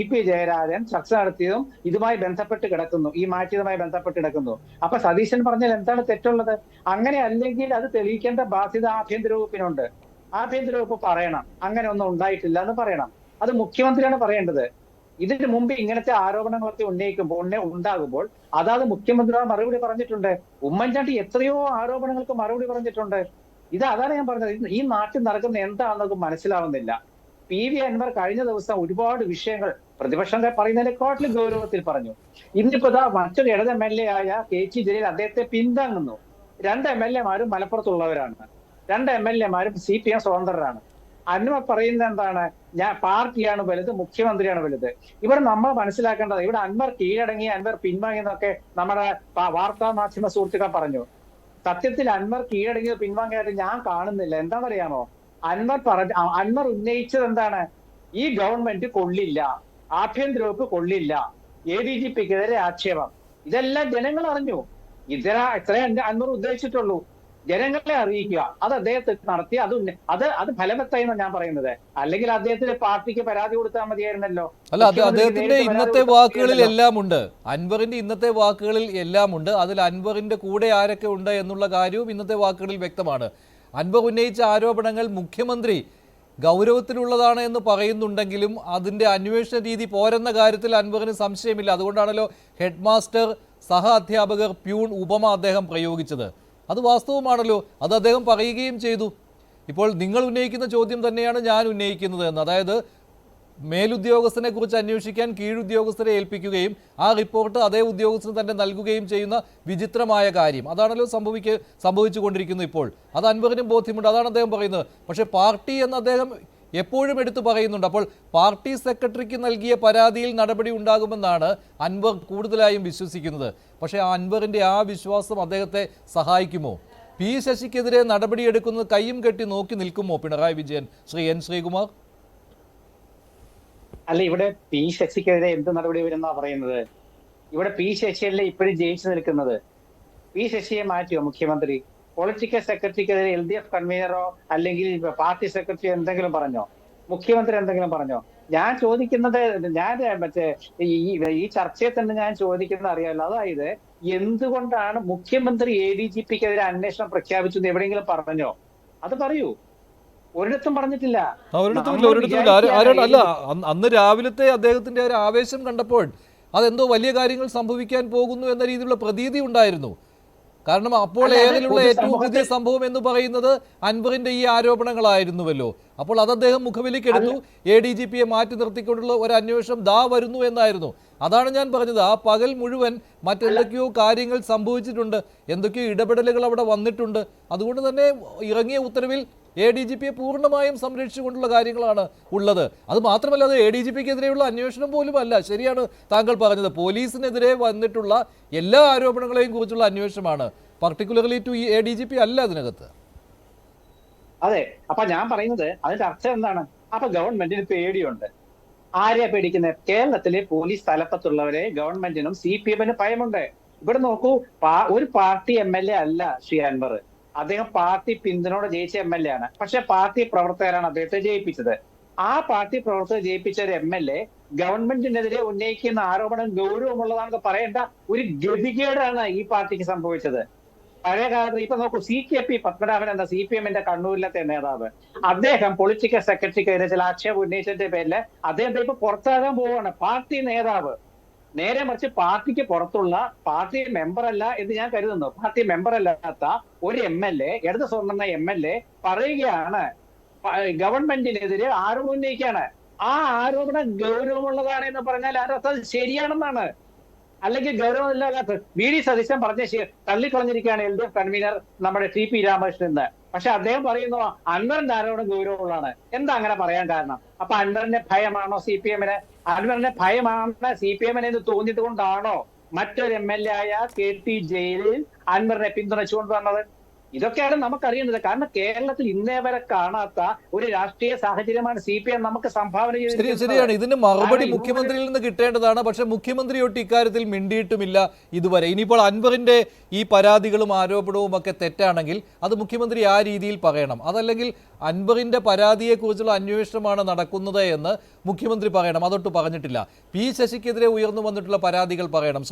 EP ജയരാജൻ ചർച്ച നടത്തിയതും ഇതുമായി ബന്ധപ്പെട്ട് കിടക്കുന്നു, ഈ മാറ്റിയതുമായി ബന്ധപ്പെട്ട് കിടക്കുന്നു. അപ്പൊ സതീശൻ പറഞ്ഞാൽ എന്താണ് തെറ്റുള്ളത്? അങ്ങനെ അല്ലെങ്കിൽ അത് തെളിയിക്കേണ്ട ബാധ്യത ആഭ്യന്തര വകുപ്പിനുണ്ട്. ആഭ്യന്തര വകുപ്പ് പറയണം അങ്ങനെ ഒന്നും ഉണ്ടായിട്ടില്ല എന്ന് പറയണം. അത് മുഖ്യമന്ത്രിയാണ് പറയേണ്ടത്. ഇതിന് മുമ്പ് ഇങ്ങനത്തെ ആരോപണങ്ങളൊക്കെ ഉണ്ടാകുമ്പോൾ അതാത് മുഖ്യമന്ത്രിയുടെ മറുപടി പറഞ്ഞിട്ടുണ്ട്. ഉമ്മൻചാണ്ടി എത്രയോ ആരോപണങ്ങൾക്ക് മറുപടി പറഞ്ഞിട്ടുണ്ട്. അതാണ് ഞാൻ പറഞ്ഞത്. ഈ നാട്ടിൽ നടക്കുന്ന എന്താണെന്നൊക്കെ മനസ്സിലാവുന്നില്ല. PV അൻവർ കഴിഞ്ഞ ദിവസം ഒരുപാട് വിഷയങ്ങൾ പ്രതിപക്ഷം പറയുന്നതിനെക്കാട്ടിലും ഗൗരവത്തിൽ പറഞ്ഞു. ഇന്നിപ്പോ മറ്റൊരു ഇടത് MLA ആയ KT ജലീൽ അദ്ദേഹത്തെ പിന്താങ്ങുന്നു. 2 MLA മാരും മലപ്പുറത്തുള്ളവരാണ്, 2 MLA മാരും CPM സ്വതന്ത്രരാണ്. അൻവർ പറയുന്നത് എന്താണ്? പാർട്ടിയാണ് വലുത്, മുഖ്യമന്ത്രിയാണ് വലുത്. ഇവിടെ നമ്മൾ മനസ്സിലാക്കേണ്ടത്, ഇവിടെ അൻവർ കീഴടങ്ങി, അൻവർ പിൻവാങ്ങിയെന്നൊക്കെ നമ്മുടെ വാർത്താ മാധ്യമ സുഹൃത്തുക്കൾ പറഞ്ഞു. സത്യത്തിൽ അൻവർ കീഴടങ്ങിയത് പിൻവാങ്ങിയായിട്ട് ഞാൻ കാണുന്നില്ല. എന്താണെന്നറിയാമോ? അൻവർ ഉന്നയിച്ചത് എന്താണ്? ഈ ഗവൺമെന്റ് കൊള്ളില്ല, ആഭ്യന്തര വകുപ്പ് കൊള്ളില്ല, ADGPക്കെതിരെ ആക്ഷേപം. ഇതെല്ലാം ജനങ്ങൾ അറിഞ്ഞു. ഇത്രേ അൻവർ ഉദ്ദേശിച്ചിട്ടുള്ളൂ. ജനങ്ങളെ അറിയിക്കുക, അത് അദ്ദേഹത്തെ നടത്തി. അത് ഫലവത്തായി എന്നാണ് ഞാൻ പറയുന്നത്. അല്ലെങ്കിൽ അദ്ദേഹത്തിന്റെ പാർട്ടിക്ക് പരാതി കൊടുത്താൽ മതിയായിരുന്നല്ലോ. അല്ല, അത് അദ്ദേഹത്തിന്റെ ഇന്നത്തെ വാക്കുകളിൽ എല്ലാം ഉണ്ട്. അൻവറിന്റെ ഇന്നത്തെ വാക്കുകളിൽ എല്ലാം ഉണ്ട്. അതിൽ അൻവറിന്റെ കൂടെ ആരൊക്കെ ഉണ്ട് എന്നുള്ള കാര്യവും ഇന്നത്തെ വാക്കുകളിൽ വ്യക്തമാണ്. അൻവർ ഉന്നയിച്ച ആരോപണങ്ങൾ മുഖ്യമന്ത്രി ഗൗരവത്തിലുള്ളതാണ് എന്ന് പറയുന്നുണ്ടെങ്കിലും അതിന്റെ അന്വേഷണ രീതി പോരെന്ന കാര്യത്തിൽ അൻവറിന് സംശയമില്ല. അതുകൊണ്ടാണല്ലോ ഹെഡ് മാസ്റ്റർ, സഹ അധ്യാപകർ, പ്യൂൺ ഉപമ അദ്ദേഹം പ്രയോഗിച്ചത്. അത് വാസ്തവമാണല്ലോ, അത് അദ്ദേഹം പറയുകയും ചെയ്തു. ഇപ്പോൾ നിങ്ങൾ ഉന്നയിക്കുന്ന ചോദ്യം തന്നെയാണ് ഞാൻ ഉന്നയിക്കുന്നത് എന്ന്. അതായത് മേലുദ്യോഗസ്ഥനെ കുറിച്ച് അന്വേഷിക്കാൻ കീഴുദ്യോഗസ്ഥരെ ഏൽപ്പിക്കുകയും ആ റിപ്പോർട്ട് അതേ ഉദ്യോഗസ്ഥന് തന്നെ നൽകുകയും ചെയ്യുന്ന വിചിത്രമായ കാര്യം അതാണല്ലോ സംഭവിച്ചുകൊണ്ടിരിക്കുന്നത് ഇപ്പോൾ. അത് അൻവറിനും ബോധ്യമുണ്ട്, അതാണ് അദ്ദേഹം പറയുന്നത്. പക്ഷേ പാർട്ടി എന്ന് അദ്ദേഹം എപ്പോഴും എടുത്തു പറയുന്നുണ്ട്. അപ്പോൾ പാർട്ടി സെക്രട്ടറിക്ക് നൽകിയ പരാതിയിൽ നടപടി ഉണ്ടാകുമെന്നാണ് അൻവർ കൂടുതലായും വിശ്വസിക്കുന്നത്. പക്ഷേ ആ അൻവറിൻ്റെ ആ വിശ്വാസം അദ്ദേഹത്തെ സഹായിക്കുമോ? P ശശിക്കെതിരെ നടപടിയെടുക്കുന്നത് കയ്യും കെട്ടി നോക്കി നിൽക്കുമോ പിണറായി വിജയൻ? ശ്രീ N ശ്രീകുമാർ. അല്ല, ഇവിടെ P ശശിക്കെതിരെ എന്ത് നടപടി വരുന്നാ പറയുന്നത്? ഇവിടെ P ശശിയല്ലേ ഇപ്പോഴും ജയിച്ചു നിൽക്കുന്നത്. P ശശിയെ മാറ്റിയോ മുഖ്യമന്ത്രി? പൊളിറ്റിക്കൽ സെക്രട്ടറിക്കെതിരെ LDF കൺവീനറോ അല്ലെങ്കിൽ പാർട്ടി സെക്രട്ടറി എന്തെങ്കിലും പറഞ്ഞോ? മുഖ്യമന്ത്രി എന്തെങ്കിലും പറഞ്ഞോ? ഞാൻ ചോദിക്കുന്നത്, ഈ ചർച്ചയെ തന്നെ ഞാൻ ചോദിക്കുന്നത് അറിയാമല്ലോ. അതായത് എന്തുകൊണ്ടാണ് മുഖ്യമന്ത്രി ADGPക്കെതിരെ അന്വേഷണം പ്രഖ്യാപിച്ചത് എവിടെയെങ്കിലും പറഞ്ഞോ? അത് പറയൂ. ഒരിടത്തും പറഞ്ഞിട്ടില്ല. അല്ല, അന്ന് രാവിലത്തെ അദ്ദേഹത്തിന്റെ ഒരു ആവേശം കണ്ടപ്പോൾ അതെന്തോ വലിയ കാര്യങ്ങൾ സംഭവിക്കാൻ പോകുന്നു എന്ന രീതിയിലുള്ള പ്രതീതി ഉണ്ടായിരുന്നു. കാരണം അപ്പോൾ ഏതിലുള്ള ഏറ്റവും പുതിയ സംഭവം എന്ന് പറയുന്നത് അൻവറിന്റെ ഈ ആരോപണങ്ങളായിരുന്നുവല്ലോ. അപ്പോൾ അത് അദ്ദേഹം മുഖവിലേക്ക് എടുത്തു. ADGPയെ മാറ്റി നിർത്തിക്കൊണ്ടുള്ള ഒരു അന്വേഷണം വരുന്നു എന്നായിരുന്നു. അതാണ് ഞാൻ പറഞ്ഞത്. ആ പകൽ മുഴുവൻ മറ്റെന്തൊക്കെയോ കാര്യങ്ങൾ സംഭവിച്ചിട്ടുണ്ട്, എന്തൊക്കെയോ ഇടപെടലുകൾ അവിടെ വന്നിട്ടുണ്ട്. അതുകൊണ്ട് തന്നെ ഇറങ്ങിയ ഉത്തരവിൽ ADGPയെ പൂർണ്ണമായും സംരക്ഷിച്ചുകൊണ്ടുള്ള കാര്യങ്ങളാണ് ഉള്ളത്. അത് മാത്രമല്ല, അത് ADGPക്കെതിരെയുള്ള അന്വേഷണം പോലും അല്ല. ശരിയാണ് താങ്കൾ പറഞ്ഞത്. പോലീസിനെതിരെ വന്നിട്ടുള്ള എല്ലാ ആരോപണങ്ങളെയും കുറിച്ചുള്ള അന്വേഷണമാണ്. പർട്ടിക്കുലർലി ടു ADGP അല്ല അതിനകത്ത്. അതെ. അപ്പൊ ഞാൻ പറയുന്നത് അതിന്റെ അർത്ഥം എന്താണ്? അപ്പൊ ഗവൺമെന്റിന് പേടിയുണ്ട്. ആരെയാ പേടിക്കുന്നത്? കേരളത്തിലെ പോലീസ് തലപ്പത്തുള്ളവരെ ഗവൺമെന്റിനും CPM-നും ഭയമുണ്ട്. ഇവിടെ നോക്കൂ, ഒരു പാർട്ടി MLA അല്ല ശ്രീ അൻവർ. അദ്ദേഹം പാർട്ടി പിന്തുണയോടെ ജയിച്ച MLA ആണ്. പക്ഷെ പാർട്ടി പ്രവർത്തകരാണ് അദ്ദേഹത്തെ ജയിപ്പിച്ചത്. ആ പാർട്ടി പ്രവർത്തകർ ജയിപ്പിച്ച ഒരു MLA ഗവൺമെന്റിനെതിരെ ഉന്നയിക്കുന്ന ആരോപണം ഗൗരവമുള്ളതാണെന്ന് പറയേണ്ട ഒരു ഗതികേടാണ് ഈ പാർട്ടിക്ക് സംഭവിച്ചത്. പഴയ കാലത്ത് ഇപ്പൊ നോക്കൂ, CKP പത്മനാഭൻ എന്ന CPM-ന്റെ കണ്ണൂരിലത്തെ നേതാവ്, അദ്ദേഹം പൊളിറ്റിക്കൽ സെക്രട്ടറിക്കെതിരെ ചില ആക്ഷേപം ഉന്നയിച്ചതിന്റെ പേരിൽ അദ്ദേഹത്തെ ഇപ്പൊ പുറത്താകാൻ പോവുകയാണ്. പാർട്ടി നേതാവ് നേരെ മറിച്ച് പാർട്ടിക്ക് പുറത്തുള്ള, പാർട്ടി മെമ്പർ അല്ല എന്ന് ഞാൻ കരുതുന്നു, പാർട്ടി മെമ്പർ അല്ലാത്ത ഒരു MLA, ഇടത് സ്വർണ്ണ MLA പറയുകയാണ് ഗവൺമെന്റിനെതിരെ ആരോപണം ഉന്നയിക്കുകയാണ്. ആ ആരോപണം ഗൗരവമുള്ളതാണ് എന്ന് പറഞ്ഞാൽ അത് ശരിയാണെന്നാണ്. അല്ലെങ്കിൽ ഗൗരവമില്ലാത്ത VD സതീശൻ പറഞ്ഞ തള്ളിക്കളഞ്ഞിരിക്കുകയാണ് LDF കൺവീനർ നമ്മുടെ TP രാമകൃഷ്ണൻ. പക്ഷെ അദ്ദേഹം പറയുന്നു അൻവറിന്റെ ആരോപണം ഗൗരവമുള്ളതാണ്. എന്താ അങ്ങനെ പറയാൻ കാരണം? അപ്പൊ അൻവറിന്റെ ഭയമാണോ CPM-ന്? അൻവറിന്റെ ഭയമാണ് CPM-ന് എന്ന് തോന്നിയത് കൊണ്ടാണോ മറ്റൊരു MLA ആയ KT ജയിലിൽ അൻവറിനെ പിന്തുണച്ചുകൊണ്ട് വന്നത്? ഇതൊക്കെയാണ് നമുക്കറിയുന്നത്. കാരണം കേരളത്തിൽ ഇന്നേ വരെ കാണാത്ത ഒരു രാഷ്ട്രീയ സാഹചര്യമാണ് CPM നമുക്ക് സംഭാവന ചെയ്തിരിക്കുന്നത്. ശരിയാണ്. ഇതിന് മറുപടി മുഖ്യമന്ത്രിയിൽ നിന്ന് കിട്ടേണ്ടതാണ്. പക്ഷെ മുഖ്യമന്ത്രിയൊട്ട് ഇക്കാര്യത്തിൽ മിണ്ടിയിട്ടുമില്ല ഇതുവരെ. ഇനിയിപ്പോൾ അൻവറിന്റെ ഈ പരാതികളും ആരോപണവും ഒക്കെ തെറ്റാണെങ്കിൽ അത് മുഖ്യമന്ത്രി ആ രീതിയിൽ പറയണം. അതല്ലെങ്കിൽ അൻവറിന്റെ പരാതിയെക്കുറിച്ചുള്ള അന്വേഷണമാണ് നടക്കുന്നത് എന്ന് മുഖ്യമന്ത്രി പറയണം. അതൊട്ട് പറഞ്ഞിട്ടില്ല. P ശശിക്കെതിരെ ഉയർന്നു വന്നിട്ടുള്ള പരാതികൾ പറയണം.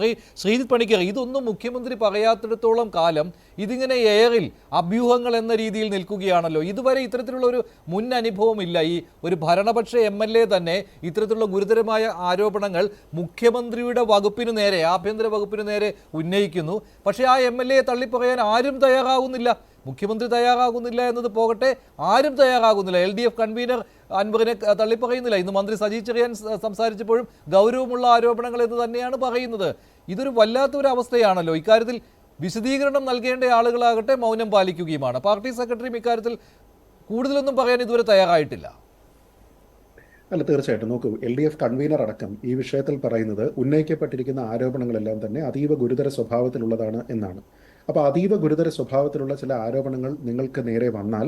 ശ്രീജിത്ത് പണിക്കർ, ഇതൊന്നും മുഖ്യമന്ത്രി പറയാത്തിടത്തോളം കാലം ഇതിങ്ങനെ എയറിൽ അഭ്യൂഹങ്ങൾ എന്ന രീതിയിൽ നിൽക്കുകയാണല്ലോ. ഇതുവരെ ഇത്തരത്തിലുള്ള ഒരു മുൻ അനുഭവമില്ല. ഈ ഒരു ഭരണപക്ഷ MLA തന്നെ ഇത്തരത്തിലുള്ള ഗുരുതരമായ ആരോപണങ്ങൾ മുഖ്യമന്ത്രിയുടെ വകുപ്പിനു നേരെ, ആഭ്യന്തര വകുപ്പിനു നേരെ ഉന്നയിക്കുന്നു. പക്ഷേ ആ MLA തള്ളിപ്പറയാൻ ആരും തയ്യാറാകുന്നില്ല. മുഖ്യമന്ത്രി തയ്യാറാകുന്നില്ല എന്നത് പോകട്ടെ, ആരും തയ്യാറാകുന്നില്ല. LDF കൺവീനർ അൻവറിനെ തള്ളിപ്പറയുന്നില്ല. ഇന്ന് മന്ത്രി സജി ചെറിയാൻ സംസാരിച്ചപ്പോഴും ഗൗരവമുള്ള ആരോപണങ്ങൾ എന്ന് തന്നെയാണ് പറയുന്നത്. ഇതൊരു വല്ലാത്തൊരു അവസ്ഥയാണല്ലോ. ഇക്കാര്യത്തിൽ വിശദീകരണം നൽകേണ്ട ആളുകളാകട്ടെ മൗനം പാലിക്കുകയുമാണ്. പാർട്ടി സെക്രട്ടറിയും ഇക്കാര്യത്തിൽ കൂടുതലൊന്നും പറയാൻ ഇതുവരെ തയ്യാറായിട്ടില്ല. അല്ല, തീർച്ചയായിട്ടും നോക്കൂ, LDF കൺവീനർ അടക്കം ഈ വിഷയത്തിൽ പറയുന്നത് ഉന്നയിക്കപ്പെട്ടിരിക്കുന്ന ആരോപണങ്ങളെല്ലാം തന്നെ അതീവ ഗുരുതര സ്വഭാവത്തിലുള്ളതാണ് എന്നാണ്. അപ്പോൾ അതീവ ഗുരുതര സ്വഭാവത്തിലുള്ള ചില ആരോപണങ്ങൾ നിങ്ങൾക്ക് നേരെ വന്നാൽ